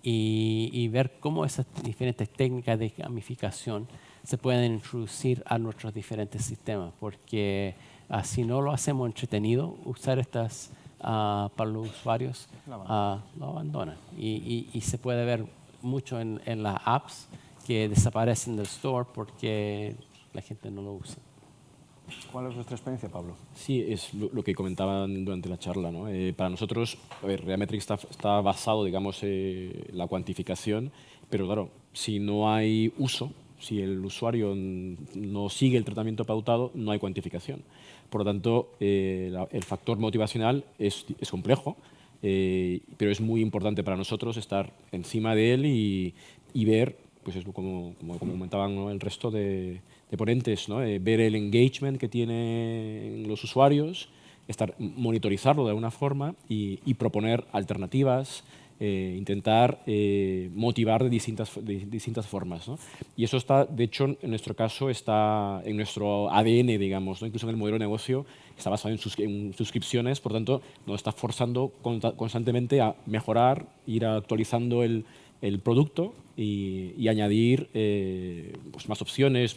y ver cómo esas diferentes técnicas de gamificación se pueden introducir a nuestros diferentes sistemas, porque si no lo hacemos entretenido, usar estas para los usuarios, lo abandonan. Y se puede ver mucho en las apps que desaparecen del store porque la gente no lo usa. ¿Cuál es vuestra experiencia, Pablo? Sí, es lo que comentaban durante la charla, ¿no? Para nosotros, Reametric está basado, digamos, en la cuantificación, pero claro, si no hay uso, si el usuario no sigue el tratamiento pautado, no hay cuantificación. Por lo tanto, el factor motivacional es complejo, pero es muy importante para nosotros estar encima de él y ver, pues es como comentaban, ¿no?, el resto de ponentes, ¿no? Ver el engagement que tienen los usuarios, monitorizarlo de alguna forma y proponer alternativas, intentar motivar de distintas formas, ¿no? Y eso está, de hecho, en nuestro caso, está en nuestro ADN, digamos, ¿no? Incluso en el modelo de negocio está basado en suscripciones, por tanto, nos está forzando constantemente a mejorar, ir actualizando el producto y añadir pues más opciones,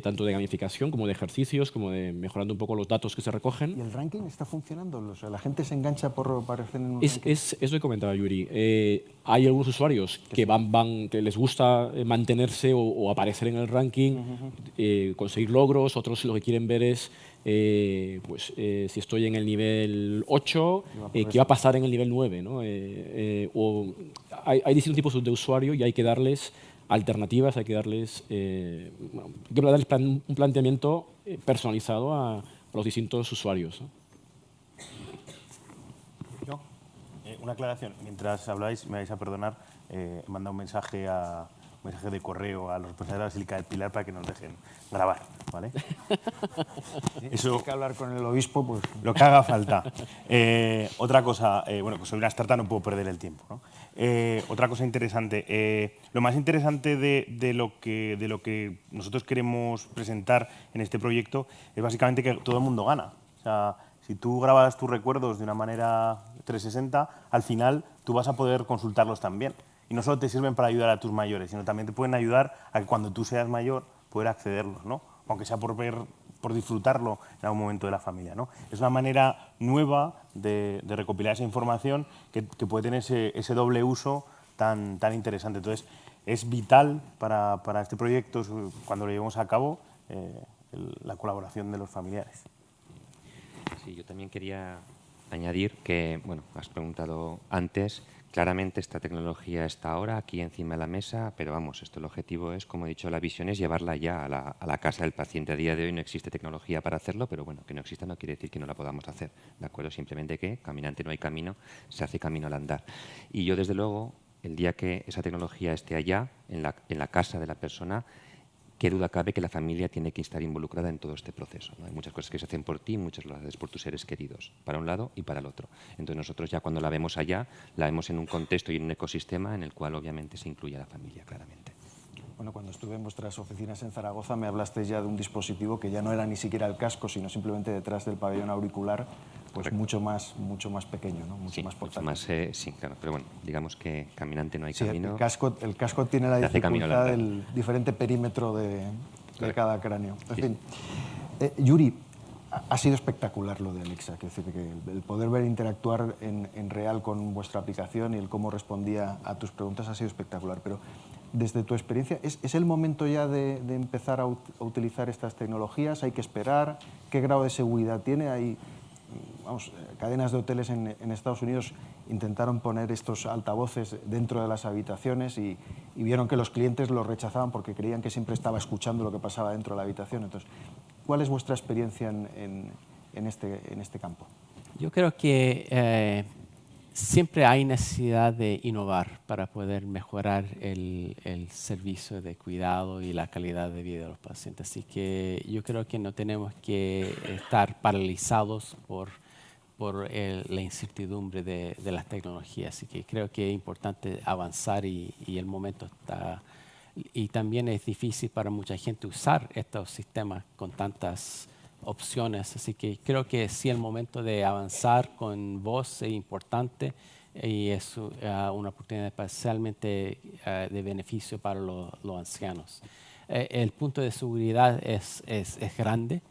tanto de gamificación como de ejercicios, como de mejorando un poco los datos que se recogen. ¿Y el ranking está funcionando? O sea, ¿la gente se engancha por aparecer en un ranking? Es lo que comentaba Yuri. Hay algunos usuarios que les gusta mantenerse o aparecer en el ranking, conseguir logros. Otros lo que quieren ver es si estoy en el nivel 8, ¿qué va a pasar en el nivel 9? ¿no? Hay distintos tipos de usuario y hay que darles alternativas, hay que darles un planteamiento personalizado a los distintos usuarios, ¿no? Una aclaración. Mientras habláis, me vais a perdonar, he mandado un mensaje a mensaje de correo a los responsables de la Basílica del Pilar para que nos dejen grabar, ¿vale? Eso, Hay que hablar con el obispo, pues... lo que haga falta. Otra cosa, bueno, pues sobre una startup no puedo perder el tiempo, ¿no? Otra cosa interesante, lo más interesante de lo que nosotros queremos presentar en este proyecto es básicamente que todo el mundo gana. O sea, si tú grabas tus recuerdos de una manera 360, al final tú vas a poder consultarlos también. Y no solo te sirven para ayudar a tus mayores, sino también te pueden ayudar a que cuando tú seas mayor poder accederlos, ¿no? Aunque sea por disfrutarlo en algún momento de la familia, ¿no? Es una manera nueva de recopilar esa información que puede tener ese doble uso tan interesante. Entonces, es vital para este proyecto, cuando lo llevemos a cabo, la colaboración de los familiares. Sí, yo también quería añadir que, bueno, has preguntado antes, claramente esta tecnología está ahora aquí encima de la mesa, pero vamos, el objetivo es, como he dicho, la visión es llevarla ya a la casa del paciente. A día de hoy no existe tecnología para hacerlo, pero bueno, que no exista no quiere decir que no la podamos hacer, ¿de acuerdo? Simplemente que caminante no hay camino, se hace camino al andar. Y yo, desde luego, el día que esa tecnología esté allá, en la casa de la persona, qué duda cabe que la familia tiene que estar involucrada en todo este proceso, ¿no? Hay muchas cosas que se hacen por ti, muchas las haces por tus seres queridos, para un lado y para el otro. Entonces nosotros ya cuando la vemos allá, la vemos en un contexto y en un ecosistema en el cual obviamente se incluye a la familia, claramente. Bueno, cuando estuve en vuestras oficinas en Zaragoza me hablaste ya de un dispositivo que ya no era ni siquiera el casco, sino simplemente detrás del pabellón auricular, pues mucho más pequeño, ¿no? Mucho más portátil. Sí, claro, pero bueno, digamos que caminante no hay Sí, camino. el casco tiene la dificultad del diferente perímetro de cada cráneo. En fin, Yuri, ha sido espectacular lo de Alexa, quiero decir que el poder ver interactuar en real con vuestra aplicación y el cómo respondía a tus preguntas ha sido espectacular, pero desde tu experiencia, ¿es el momento ya de empezar a utilizar estas tecnologías? ¿Hay que esperar? ¿Qué grado de seguridad tiene? Hay, vamos, cadenas de hoteles en Estados Unidos intentaron poner estos altavoces dentro de las habitaciones y vieron que los clientes los rechazaban porque creían que siempre estaba escuchando lo que pasaba dentro de la habitación. Entonces, ¿cuál es vuestra experiencia en este campo? Yo creo que siempre hay necesidad de innovar para poder mejorar el servicio de cuidado y la calidad de vida de los pacientes. Así que yo creo que no tenemos que estar paralizados por la incertidumbre de las tecnologías. Así que creo que es importante avanzar y el momento está... Y también es difícil para mucha gente usar estos sistemas con tantas opciones, así que creo que sí el momento de avanzar con voz es importante y es una oportunidad especialmente de beneficio para los ancianos. El punto de seguridad es grande,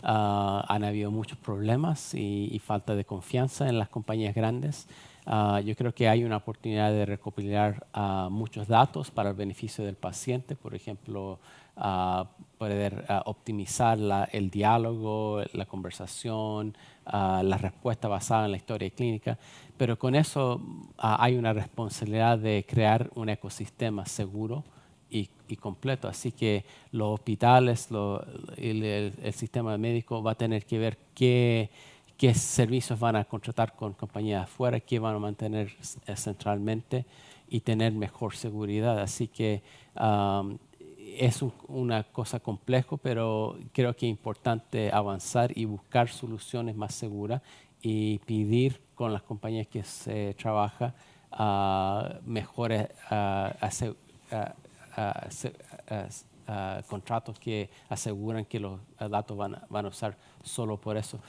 han habido muchos problemas y falta de confianza en las compañías grandes. Yo creo que hay una oportunidad de recopilar muchos datos para el beneficio del paciente, por ejemplo, poder optimizar el diálogo, la conversación, la respuesta basada en la historia clínica, pero con eso hay una responsabilidad de crear un ecosistema seguro y completo. Así que los hospitales, el sistema médico va a tener que ver qué servicios van a contratar con compañías afuera, qué van a mantener centralmente y tener mejor seguridad. Así que es una cosa compleja, pero creo que es importante avanzar y buscar soluciones más seguras y pedir con las compañías que se trabaja mejores contratos que aseguran que los datos van a usar solo por eso.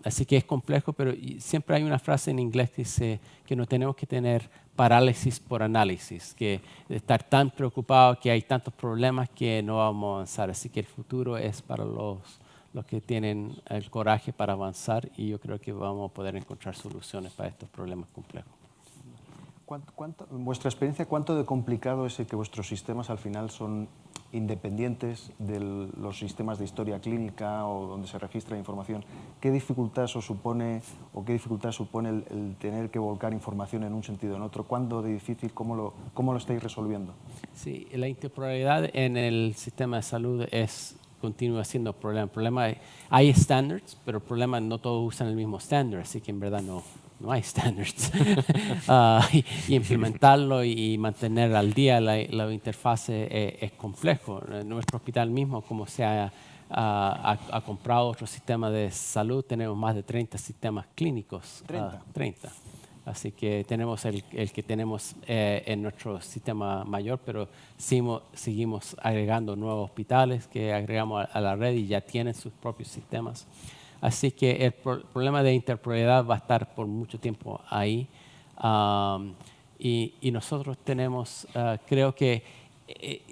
Así que es complejo, pero siempre hay una frase en inglés que dice que no tenemos que tener parálisis por análisis, que estar tan preocupados que hay tantos problemas que no vamos a avanzar. Así que el futuro es para los que tienen el coraje para avanzar y yo creo que vamos a poder encontrar soluciones para estos problemas complejos. En vuestra experiencia, ¿cuánto de complicado es que vuestros sistemas al final son independientes de los sistemas de historia clínica o donde se registra información? ¿Qué dificultad os supone o qué dificultad supone el tener que volcar información en un sentido o en otro? ¿Cuándo de difícil? ¿Cómo lo estáis resolviendo? Sí, la interoperabilidad en el sistema de salud continúa siendo problema. Hay estándares, pero el problema no todos usan el mismo estándar, así que en verdad no hay standards. Y implementarlo y mantener al día la interfase es complejo. Nuestro hospital mismo, como se ha comprado otro sistema de salud, tenemos más de 30 sistemas clínicos. 30. Así que tenemos el que tenemos en nuestro sistema mayor, pero seguimos agregando nuevos hospitales que agregamos a la red y ya tienen sus propios sistemas. Así que el problema de interoperabilidad va a estar por mucho tiempo ahí. Y nosotros tenemos, creo que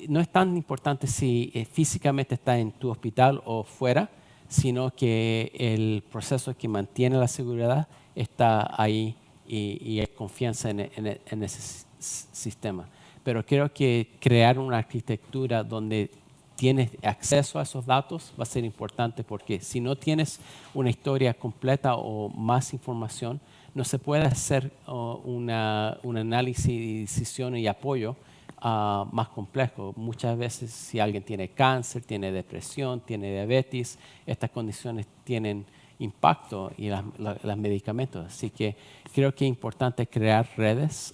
no es tan importante si físicamente está en tu hospital o fuera, sino que el proceso que mantiene la seguridad está ahí y hay confianza en ese sistema. Pero creo que crear una arquitectura donde tienes acceso a esos datos va a ser importante, porque si no tienes una historia completa o más información, no se puede hacer un análisis y decisión y apoyo más complejo. Muchas veces si alguien tiene cáncer, tiene depresión, tiene diabetes, estas condiciones tienen impacto y los medicamentos. Así que creo que es importante crear redes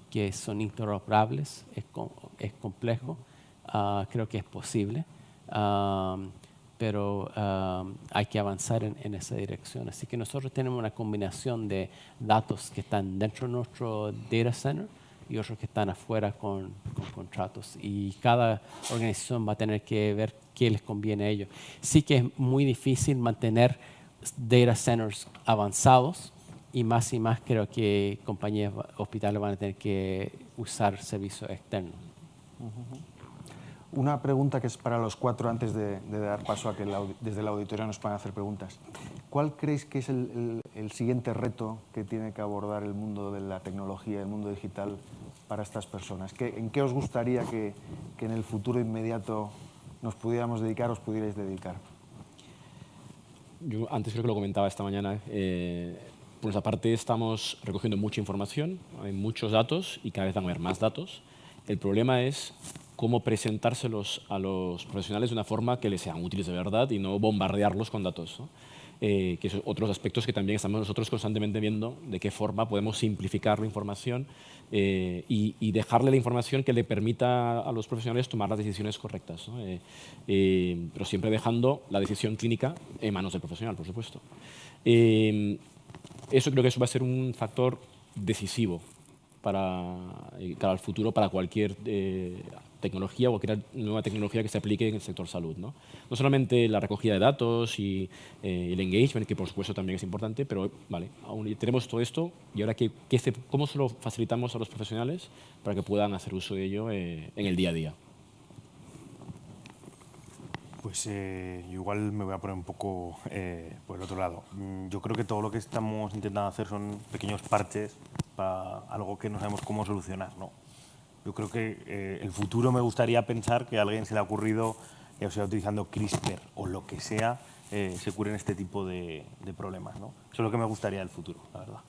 que son interoperables. Es complejo, creo que es posible, pero hay que avanzar en esa dirección. Así que nosotros tenemos una combinación de datos que están dentro de nuestro data center y otros que están afuera con contratos. Y cada organización va a tener que ver qué les conviene a ellos. Sí que es muy difícil mantener data centers avanzados, y más creo que compañías hospitales van a tener que usar servicios externos. Una pregunta que es para los cuatro antes de dar paso a que desde el auditorio nos puedan hacer preguntas. ¿Cuál creéis que es el siguiente reto que tiene que abordar el mundo de la tecnología, el mundo digital para estas personas? ¿En qué os gustaría que en el futuro inmediato nos pudiéramos dedicar, os pudierais dedicar? Yo antes creo que lo comentaba esta mañana. Por nuestra parte estamos recogiendo mucha información, hay muchos datos y cada vez van a haber más datos. El problema es cómo presentárselos a los profesionales de una forma que les sean útiles de verdad y no bombardearlos con datos, ¿no? Que son otros aspectos que también estamos nosotros constantemente viendo, de qué forma podemos simplificar la información y dejarle la información que le permita a los profesionales tomar las decisiones correctas, ¿no? Pero siempre dejando la decisión clínica en manos del profesional, por supuesto. Eso creo que eso va a ser un factor decisivo para el futuro, para cualquier tecnología o cualquier nueva tecnología que se aplique en el sector salud, ¿no? No solamente la recogida de datos y el engagement, que por supuesto también es importante, pero vale, aún tenemos todo esto y ahora ¿cómo se lo facilitamos a los profesionales para que puedan hacer uso de ello en el día a día? Pues yo igual me voy a poner un poco por el otro lado. Yo creo que todo lo que estamos intentando hacer son pequeños parches para algo que no sabemos cómo solucionar, ¿no? Yo creo que el futuro me gustaría pensar que a alguien se le ha ocurrido, ya sea utilizando CRISPR o lo que sea, se curen este tipo de problemas, ¿no? Eso es lo que me gustaría del futuro, la verdad.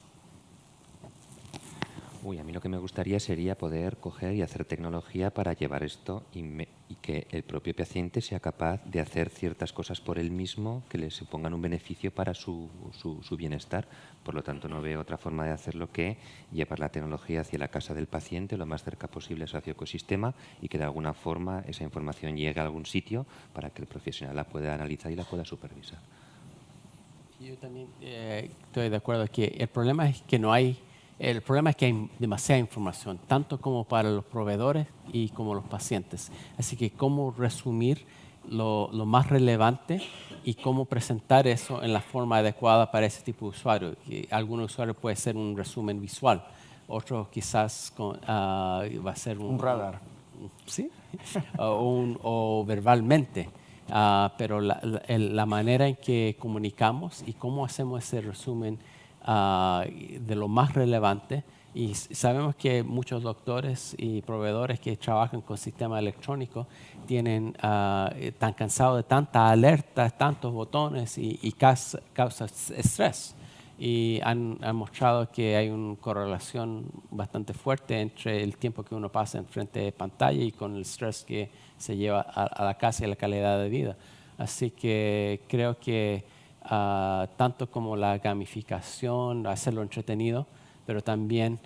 A mí lo que me gustaría sería poder coger y hacer tecnología para llevar esto y que el propio paciente sea capaz de hacer ciertas cosas por él mismo que le supongan un beneficio para su bienestar. Por lo tanto, no veo otra forma de hacerlo que llevar la tecnología hacia la casa del paciente lo más cerca posible a su ecosistema y que de alguna forma esa información llegue a algún sitio para que el profesional la pueda analizar y la pueda supervisar. Yo también estoy de acuerdo que el problema es que hay demasiada información, tanto como para los proveedores y como los pacientes. Así que cómo resumir lo más relevante y cómo presentar eso en la forma adecuada para ese tipo de usuario. Algunos usuarios puede ser un resumen visual, otros quizás va a ser un radar. Sí, o verbalmente. Pero la manera en que comunicamos y cómo hacemos ese resumen de lo más relevante, y sabemos que muchos doctores y proveedores que trabajan con sistemas electrónicos están cansados de tantas alertas, tantos botones y causas estrés, y han mostrado que hay una correlación bastante fuerte entre el tiempo que uno pasa en frente de pantalla y con el estrés que se lleva a la casa y la calidad de vida. Así que creo que tanto como la gamificación, hacerlo entretenido, pero también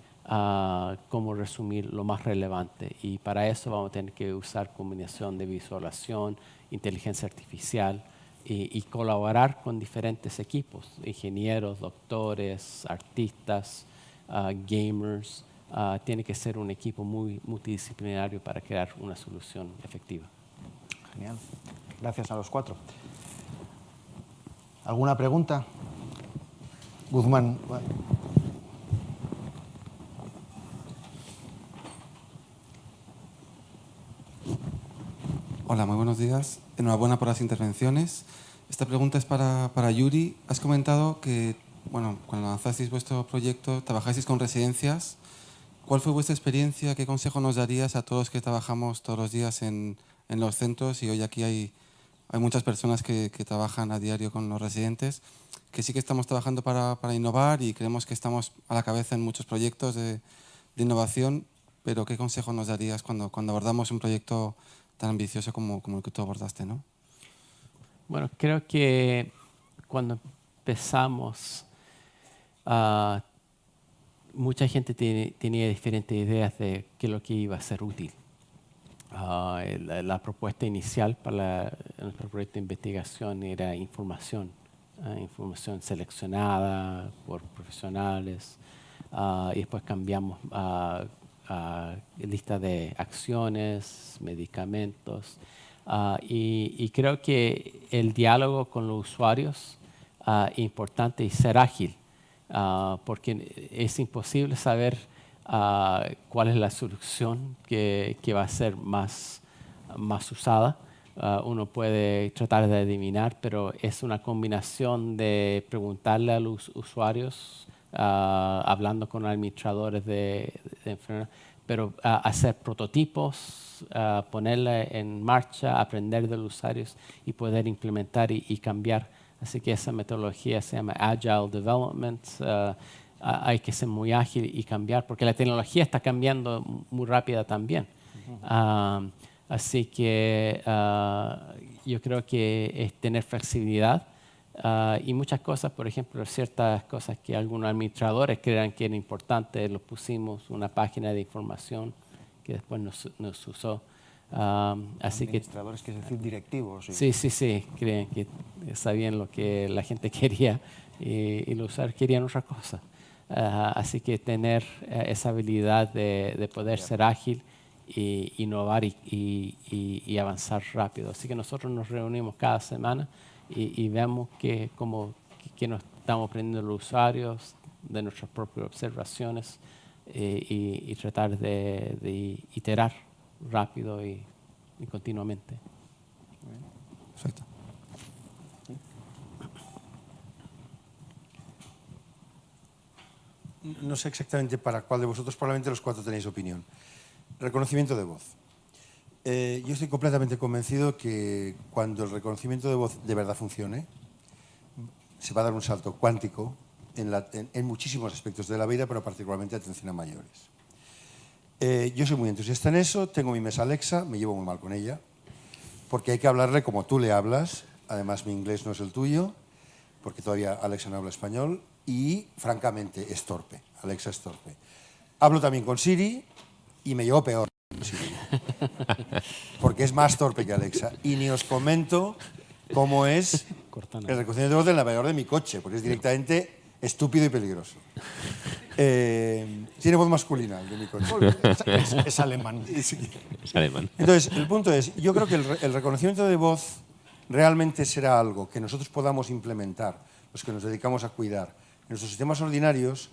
cómo resumir lo más relevante. Y para eso vamos a tener que usar combinación de visualización, inteligencia artificial y colaborar con diferentes equipos, ingenieros, doctores, artistas, gamers. Tiene que ser un equipo muy multidisciplinario para crear una solución efectiva. Genial. Gracias a los cuatro. ¿Alguna pregunta? Guzmán. Hola, muy buenos días. Enhorabuena por las intervenciones. Esta pregunta es para Yuri. Has comentado que, bueno, cuando lanzasteis vuestro proyecto, trabajasteis con residencias. ¿Cuál fue vuestra experiencia? ¿Qué consejo nos darías a todos los que trabajamos todos los días en los centros? Y hoy aquí hay muchas personas que trabajan a diario con los residentes, que sí que estamos trabajando para innovar y creemos que estamos a la cabeza en muchos proyectos de innovación, pero ¿qué consejo nos darías cuando abordamos un proyecto tan ambicioso como el que tú abordaste, ¿no? Bueno, creo que cuando empezamos, mucha gente tenía diferentes ideas de qué es lo que iba a ser útil. La propuesta inicial para nuestro proyecto de investigación era información seleccionada por profesionales, y después cambiamos a lista de acciones, medicamentos, y creo que el diálogo con los usuarios es importante y ser ágil, porque es imposible saber cuál es la solución que va a ser más usada. Uno puede tratar de adivinar, pero es una combinación de preguntarle a los usuarios, hablando con administradores de enfermedades, pero hacer prototipos, ponerla en marcha, aprender de los usuarios y poder implementar y cambiar. Así que esa metodología se llama Agile Development. Hay que ser muy ágil y cambiar, porque la tecnología está cambiando muy rápida también. Así que yo creo que es tener flexibilidad y muchas cosas, por ejemplo, ciertas cosas que algunos administradores crean que eran importantes, los pusimos una página de información que después nos usó. Así administradores, que es decir, directivos. Sí, creen que sabían lo que la gente quería y los usuarios querían otra cosa. Así que tener esa habilidad de poder ser ágil y innovar y avanzar rápido. Así que nosotros nos reunimos cada semana y vemos que nos estamos aprendiendo los usuarios de nuestras propias observaciones y tratar de iterar rápido y continuamente. Perfecto. No sé exactamente para cuál de vosotros, probablemente los cuatro tenéis opinión. Reconocimiento de voz. Yo estoy completamente convencido que cuando el reconocimiento de voz de verdad funcione, se va a dar un salto cuántico en muchísimos aspectos de la vida, pero particularmente atención a mayores. Yo soy muy entusiasta en eso, tengo mi mesa Alexa, me llevo muy mal con ella, porque hay que hablarle como tú le hablas. Además, mi inglés no es el tuyo, porque todavía Alexa no habla español, y francamente es torpe. Alexa es torpe. Hablo también con Siri y me llevo peor con Siri, porque es más torpe que Alexa. Y ni os comento cómo es el reconocimiento de voz del navegador de mi coche, porque es directamente estúpido y peligroso. Tiene voz masculina el de mi coche. Es alemán. Es alemán. Entonces, el punto es, yo creo que el reconocimiento de voz realmente será algo que nosotros podamos implementar, los que nos dedicamos a cuidar, en nuestros sistemas ordinarios,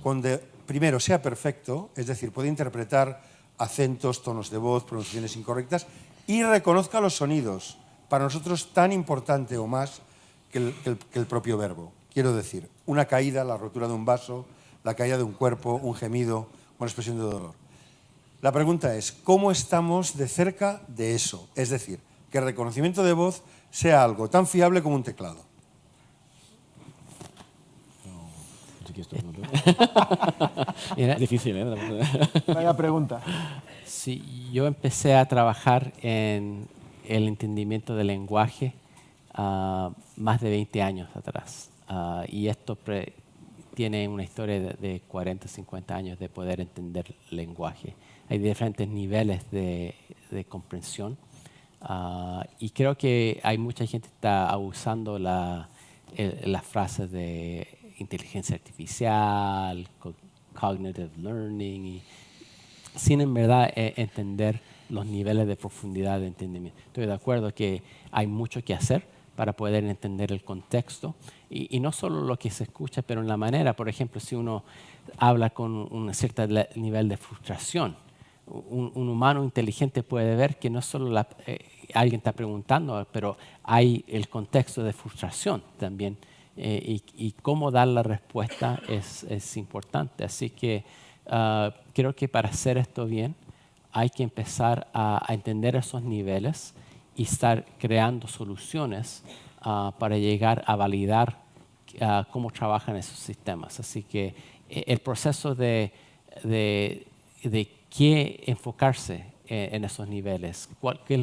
donde primero sea perfecto, es decir, puede interpretar acentos, tonos de voz, pronunciaciones incorrectas y reconozca los sonidos, para nosotros tan importante o más que el propio verbo. Quiero decir, una caída, la rotura de un vaso, la caída de un cuerpo, un gemido, una expresión de dolor. La pregunta es, ¿cómo estamos de cerca de eso? Es decir, que el reconocimiento de voz sea algo tan fiable como un teclado. Es difícil, ¿eh? Vaya pregunta. Sí, yo empecé a trabajar en el entendimiento del lenguaje más de 20 años atrás. Y esto tiene una historia de 40, 50 años de poder entender el lenguaje. Hay diferentes niveles de comprensión. Y creo que hay mucha gente que está abusando las frases de inteligencia artificial, cognitive learning, y sin en verdad entender los niveles de profundidad de entendimiento. Estoy de acuerdo que hay mucho que hacer para poder entender el contexto y no solo lo que se escucha, pero en la manera. Por ejemplo, si uno habla con un cierto nivel de frustración, un humano inteligente puede ver que no solo alguien está preguntando, pero hay el contexto de frustración también, y cómo dar la respuesta es importante. Así que creo que para hacer esto bien hay que empezar a entender esos niveles y estar creando soluciones para llegar a validar cómo trabajan esos sistemas. Así que el proceso de qué enfocarse en esos niveles, qué es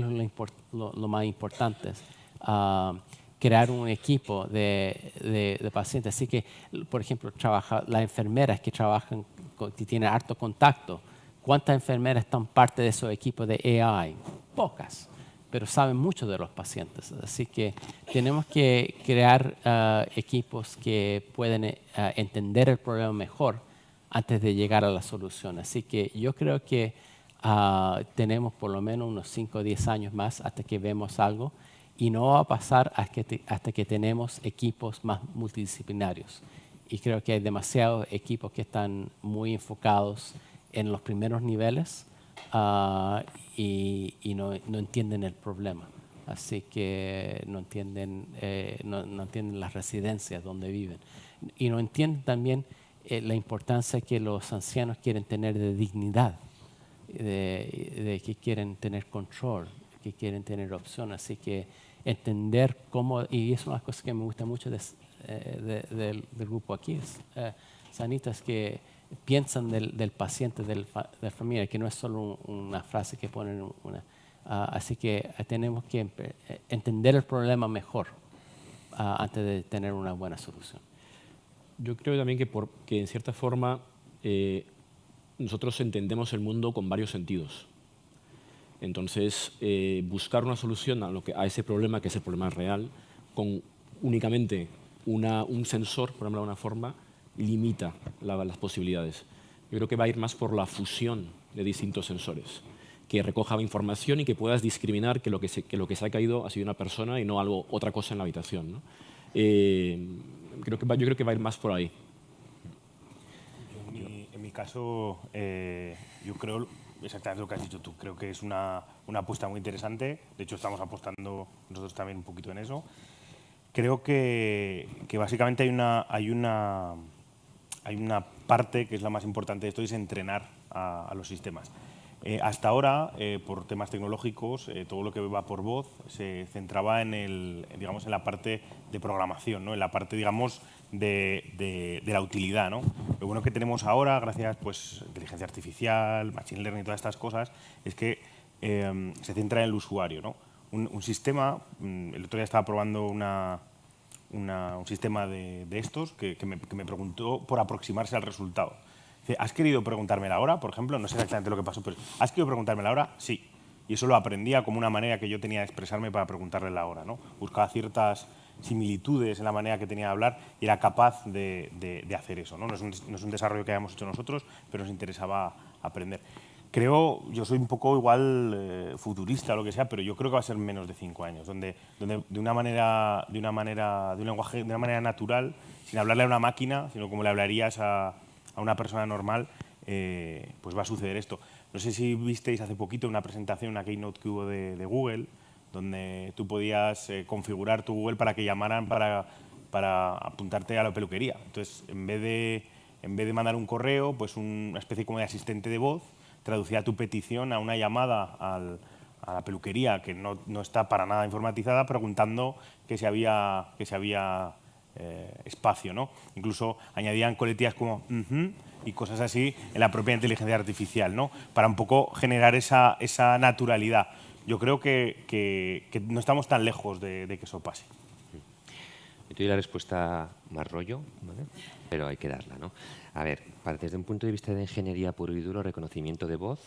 lo más importante, crear un equipo de pacientes. Así que, por ejemplo, las enfermeras que trabajan, que tienen harto contacto, ¿cuántas enfermeras están parte de esos equipos de AI? Pocas, pero saben mucho de los pacientes. Así que tenemos que crear equipos que pueden entender el problema mejor antes de llegar a la solución. Así que yo creo que tenemos por lo menos unos 5 o 10 años más hasta que vemos algo, y no va a pasar hasta que tenemos equipos más multidisciplinarios. Y creo que hay demasiados equipos que están muy enfocados en los primeros niveles y no entienden el problema. Así que no entienden las residencias donde viven. Y no entienden también la importancia que los ancianos quieren tener de dignidad, de que quieren tener control, que quieren tener opción. Así que entender cómo, y es una de las cosas que me gusta mucho del grupo aquí, Sanitas, que piensan del paciente, de la familia, que no es solo una frase que ponen así que tenemos que entender el problema mejor antes de tener una buena solución. Yo creo también que en cierta forma nosotros entendemos el mundo con varios sentidos. Entonces, buscar una solución a ese problema, que es el problema real, con únicamente un sensor, por ejemplo, de una forma, limita las posibilidades. Yo creo que va a ir más por la fusión de distintos sensores, que recoja información y que puedas discriminar que lo que se ha caído ha sido una persona y no otra cosa en la habitación, ¿no? Yo creo que va a ir más por ahí. En mi caso, yo creo exactamente lo que has dicho tú. Creo que es una apuesta muy interesante. De hecho, estamos apostando nosotros también un poquito en eso. Creo que básicamente hay una parte que es la más importante de esto, es entrenar a los sistemas. Hasta ahora, por temas tecnológicos, todo lo que va por voz se centraba en la parte de programación, ¿no? En la parte, digamos, de la utilidad, ¿no? Lo bueno que tenemos ahora, gracias pues inteligencia artificial, machine learning y todas estas cosas, es que se centra en el usuario, ¿no? Un sistema, el otro día estaba probando un sistema de estos que me preguntó por aproximarse al resultado. Dice, ¿has querido preguntarme la hora, por ejemplo? No sé exactamente lo que pasó, pero ¿has querido preguntarme la hora? Sí. Y eso lo aprendía como una manera que yo tenía de expresarme para preguntarle la hora, ¿no? Buscaba ciertas similitudes en la manera que tenía de hablar y era capaz de hacer eso, ¿no? No es un desarrollo que hayamos hecho nosotros, pero nos interesaba aprender. Creo, yo soy un poco igual futurista o lo que sea, pero yo creo que va a ser menos de 5 años, donde de una manera natural, sin hablarle a una máquina, sino como le hablarías a una persona normal, pues va a suceder esto. No sé si visteis hace poquito una presentación, una keynote que hubo de Google, donde tú podías configurar tu Google para que llamaran para apuntarte a la peluquería. Entonces, en vez de mandar un correo, pues una especie como de asistente de voz traducía tu petición a una llamada a la peluquería, que no está para nada informatizada, preguntando que si había espacio, ¿no? Incluso añadían coletillas como y cosas así en la propia inteligencia artificial, ¿no? Para un poco generar esa naturalidad. yo creo que no estamos tan lejos de que eso pase. Yo te doy la respuesta más rollo, ¿vale? Pero hay que darla, ¿no? A ver, desde un punto de vista de ingeniería puro y duro, reconocimiento de voz,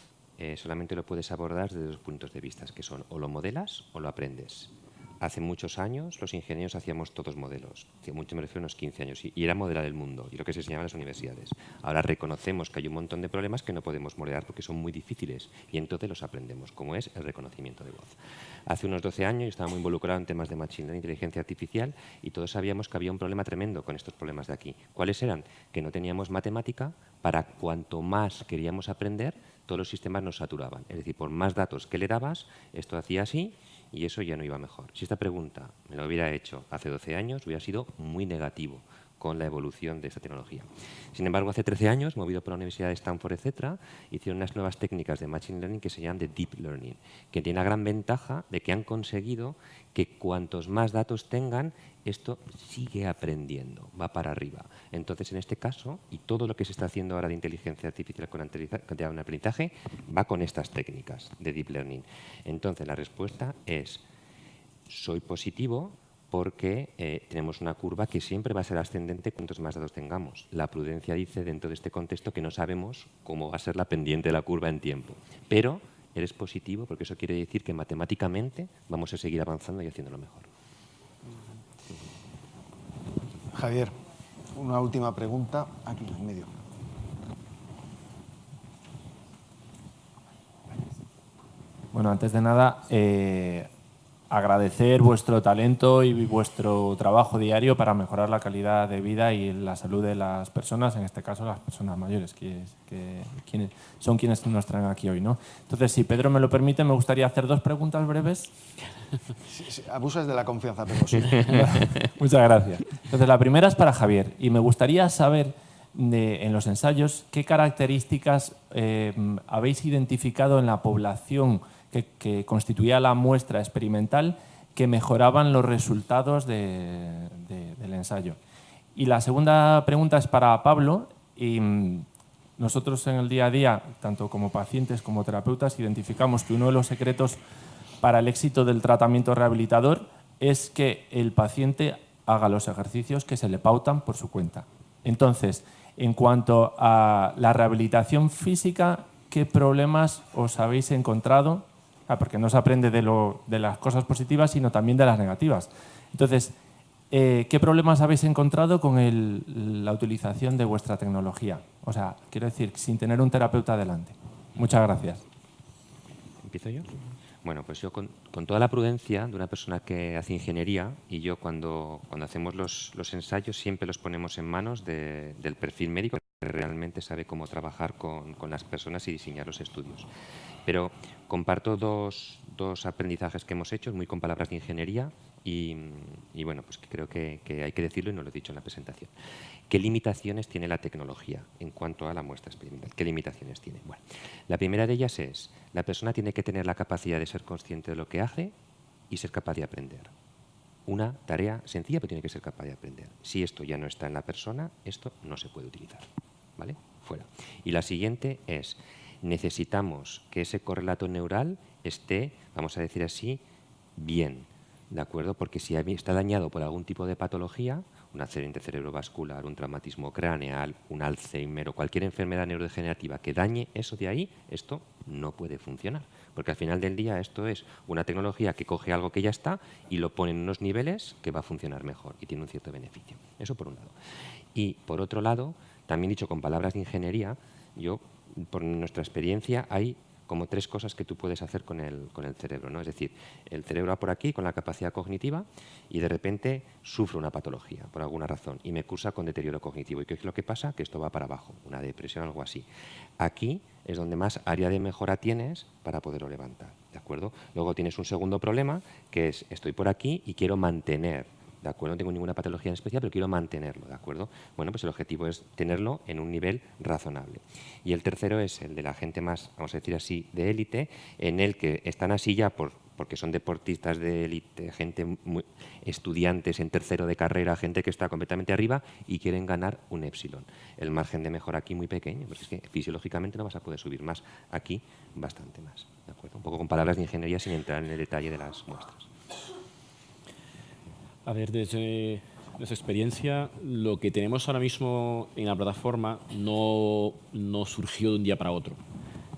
solamente lo puedes abordar desde dos puntos de vista, que son o lo modelas o lo aprendes. Hace muchos años los ingenieros hacíamos todos modelos, mucho me refiero a unos 15 años, y era modelar el mundo, y lo que se enseñaba en las universidades. Ahora reconocemos que hay un montón de problemas que no podemos modelar porque son muy difíciles, y entonces los aprendemos, como es el reconocimiento de voz. Hace unos 12 años yo estaba muy involucrado en temas de machine learning, inteligencia artificial, y todos sabíamos que había un problema tremendo con estos problemas de aquí. ¿Cuáles eran? Que no teníamos matemática para cuanto más queríamos aprender, todos los sistemas nos saturaban. Es decir, por más datos que le dabas, esto hacía así, y eso ya no iba mejor. Si esta pregunta me la hubiera hecho hace 12 años, hubiera sido muy negativo con la evolución de esta tecnología. Sin embargo, hace 13 años, movido por la Universidad de Stanford, etcétera, hicieron unas nuevas técnicas de Machine Learning que se llaman de Deep Learning, que tiene la gran ventaja de que han conseguido que cuantos más datos tengan, esto sigue aprendiendo, va para arriba. Entonces, en este caso, y todo lo que se está haciendo ahora de inteligencia artificial con un aprendizaje, va con estas técnicas de Deep Learning. Entonces, la respuesta es, soy positivo, porque tenemos una curva que siempre va a ser ascendente cuantos más datos tengamos. La prudencia dice dentro de este contexto que no sabemos cómo va a ser la pendiente de la curva en tiempo. Pero eres positivo porque eso quiere decir que matemáticamente vamos a seguir avanzando y haciéndolo mejor. Javier, una última pregunta aquí en medio. Bueno, antes de nada, agradecer vuestro talento y vuestro trabajo diario para mejorar la calidad de vida y la salud de las personas, en este caso las personas mayores, quienes nos traen aquí hoy, ¿no? Entonces, si Pedro me lo permite, me gustaría hacer 2 preguntas breves. Sí, abusas de la confianza, pero sí. Muchas gracias. Entonces, la primera es para Javier y me gustaría saber en los ensayos qué características habéis identificado en la población que constituía la muestra experimental que mejoraban los resultados del ensayo. Y la segunda pregunta es para Pablo. Y nosotros en el día a día, tanto como pacientes como terapeutas, identificamos que uno de los secretos para el éxito del tratamiento rehabilitador es que el paciente haga los ejercicios que se le pautan por su cuenta. Entonces, en cuanto a la rehabilitación física, ¿qué problemas os habéis encontrado? Porque no se aprende de las cosas positivas, sino también de las negativas. Entonces, ¿qué problemas habéis encontrado con la utilización de vuestra tecnología? O sea, quiero decir, sin tener un terapeuta delante. Muchas gracias. ¿Empiezo yo? Bueno, pues yo con toda la prudencia de una persona que hace ingeniería, y yo cuando hacemos los ensayos siempre los ponemos en manos del perfil médico que realmente sabe cómo trabajar con las personas y diseñar los estudios. Pero comparto dos aprendizajes que hemos hecho, muy con palabras de ingeniería, y bueno, pues creo que hay que decirlo y no lo he dicho en la presentación. ¿Qué limitaciones tiene la tecnología en cuanto a la muestra experimental? ¿Qué limitaciones tiene? Bueno, la primera de ellas es, la persona tiene que tener la capacidad de ser consciente de lo que hace y ser capaz de aprender. Una tarea sencilla, pero tiene que ser capaz de aprender. Si esto ya no está en la persona, esto no se puede utilizar. ¿Vale? Fuera. Y la siguiente es, necesitamos que ese correlato neural esté, vamos a decir así, bien, ¿de acuerdo? Porque si está dañado por algún tipo de patología, un accidente cerebrovascular, un traumatismo craneal, un Alzheimer o cualquier enfermedad neurodegenerativa que dañe eso de ahí, esto no puede funcionar. Porque al final del día esto es una tecnología que coge algo que ya está y lo pone en unos niveles que va a funcionar mejor y tiene un cierto beneficio. Eso por un lado. Y por otro lado, también dicho con palabras de ingeniería, yo, por nuestra experiencia, hay como 3 cosas que tú puedes hacer con el cerebro, ¿no? Es decir, el cerebro va por aquí con la capacidad cognitiva y de repente sufre una patología por alguna razón y me cursa con deterioro cognitivo. ¿Y qué es lo que pasa? Que esto va para abajo, una depresión o algo así. Aquí es donde más área de mejora tienes para poderlo levantar, ¿de acuerdo? Luego tienes un segundo problema que es, estoy por aquí y quiero mantener, ¿de acuerdo? No tengo ninguna patología en especial, pero quiero mantenerlo, ¿de acuerdo? Bueno, pues el objetivo es tenerlo en un nivel razonable. Y el tercero es el de la gente más, vamos a decir así, de élite, en el que están así ya por porque son deportistas de élite, estudiantes en tercero de carrera, gente que está completamente arriba y quieren ganar un epsilon. El margen de mejora aquí muy pequeño, porque es que fisiológicamente no vas a poder subir más. Aquí, bastante más. ¿De acuerdo? Un poco con palabras de ingeniería sin entrar en el detalle de las muestras. A ver, desde nuestra experiencia, lo que tenemos ahora mismo en la plataforma no surgió de un día para otro.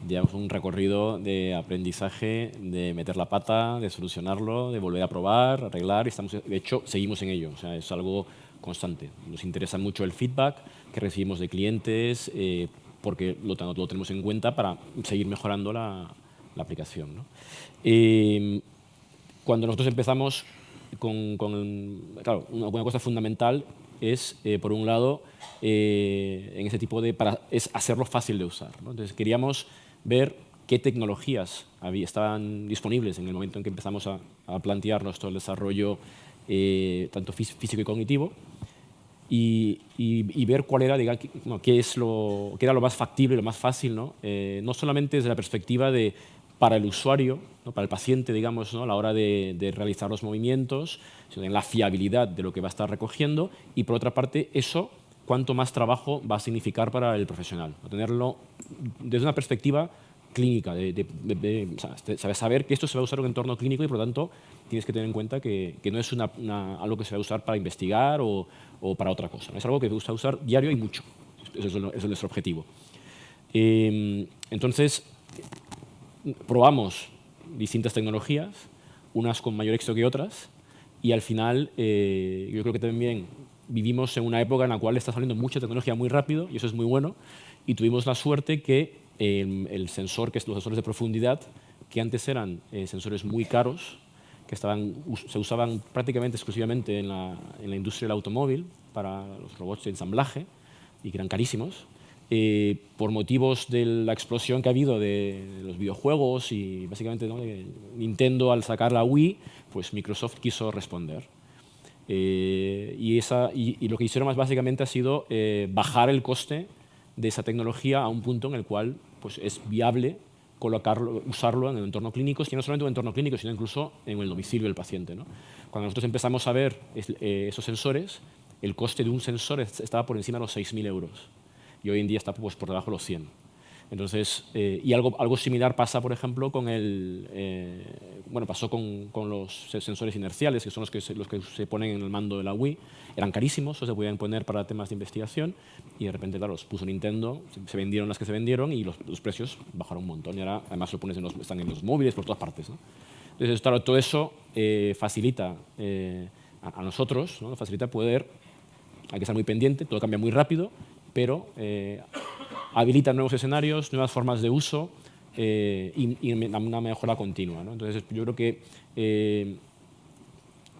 Llevamos un recorrido de aprendizaje, de meter la pata, de solucionarlo, de volver a probar, arreglar, y de hecho seguimos en ello, o sea, es algo constante. Nos interesa mucho el feedback que recibimos de clientes, porque lo tenemos en cuenta para seguir mejorando la aplicación, ¿no? Cuando nosotros empezamos claro, una cosa fundamental es, por un lado, en ese tipo es hacerlo fácil de usar, ¿no? Entonces queríamos ver qué tecnologías estaban disponibles en el momento en que empezamos a plantearnos todo el desarrollo tanto físico y cognitivo, y ver cuál era, qué era lo más factible, lo más fácil, ¿no? No solamente desde la perspectiva para el usuario, ¿no? Para el paciente, digamos, ¿no? A la hora de realizar los movimientos, sino en la fiabilidad de lo que va a estar recogiendo, y por otra parte, eso, cuánto más trabajo va a significar para el profesional. Tenerlo desde una perspectiva clínica, saber que esto se va a usar en un entorno clínico y por lo tanto tienes que tener en cuenta que no es algo que se va a usar para investigar o para otra cosa, ¿no? Es algo que se va a usar diario y mucho. Eso es nuestro objetivo. Entonces, probamos distintas tecnologías, unas con mayor éxito que otras, y al final yo creo que también vivimos en una época en la cual está saliendo mucha tecnología muy rápido, y eso es muy bueno, y tuvimos la suerte que los sensores de profundidad, que antes eran sensores muy caros, que se usaban prácticamente exclusivamente en la industria del automóvil para los robots de ensamblaje, y que eran carísimos, por motivos de la explosión que ha habido de los videojuegos y básicamente, ¿no? Nintendo al sacar la Wii, pues Microsoft quiso responder. Y lo que hicieron más básicamente ha sido bajar el coste de esa tecnología a un punto en el cual pues, es viable usarlo en el entorno clínico, y no solamente en el entorno clínico, sino incluso en el domicilio del paciente, ¿no? Cuando nosotros empezamos a ver esos sensores, el coste de un sensor estaba por encima de los 6.000 euros. Y hoy en día está pues, por debajo de los 100. Entonces, y algo similar pasa, por ejemplo, pasó con los sensores inerciales, que son los que se ponen en el mando de la Wii. Eran carísimos, o se podían poner para temas de investigación, y de repente, claro, los puso Nintendo, se vendieron las que se vendieron y los precios bajaron un montón. Y ahora, además, están en los móviles por todas partes, ¿no? Entonces, claro, todo eso facilita a nosotros, ¿no? Facilita poder, hay que estar muy pendiente, todo cambia muy rápido, pero habilita nuevos escenarios, nuevas formas de uso y una mejora continua, ¿no? Entonces, yo creo que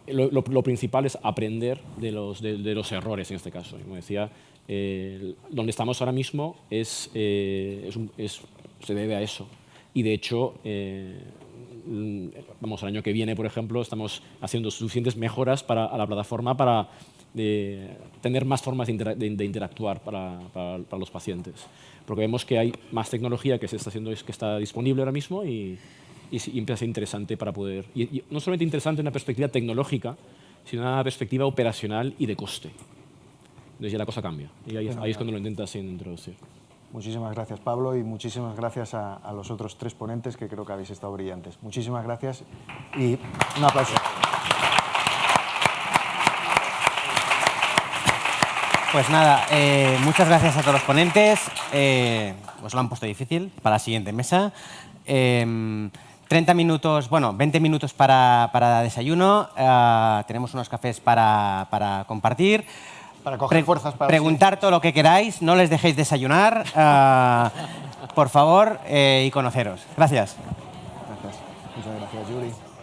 lo principal es aprender de los errores en este caso. Como decía, donde estamos ahora mismo se debe a eso. Y de hecho, el año que viene, por ejemplo, estamos haciendo suficientes mejoras a la plataforma para tener más formas de interactuar para los pacientes. Porque vemos que hay más tecnología que está disponible ahora mismo y empieza a ser interesante para poder... Y no solamente interesante en una perspectiva tecnológica, sino en una perspectiva operacional y de coste. Entonces ya la cosa cambia. Y ahí es cuando lo intentas introducir. Muchísimas gracias, Pablo, y muchísimas gracias a los otros tres ponentes, que creo que habéis estado brillantes. Muchísimas gracias y un aplauso. Pues nada, muchas gracias a todos los ponentes. Os lo han puesto difícil para la siguiente mesa. 30 minutos, bueno, 20 minutos para desayuno. Tenemos unos cafés para compartir. Para coger fuerzas para... Preguntar todo lo que queráis, no les dejéis desayunar, por favor, y conoceros. Gracias. Gracias. Muchas gracias, Yuri.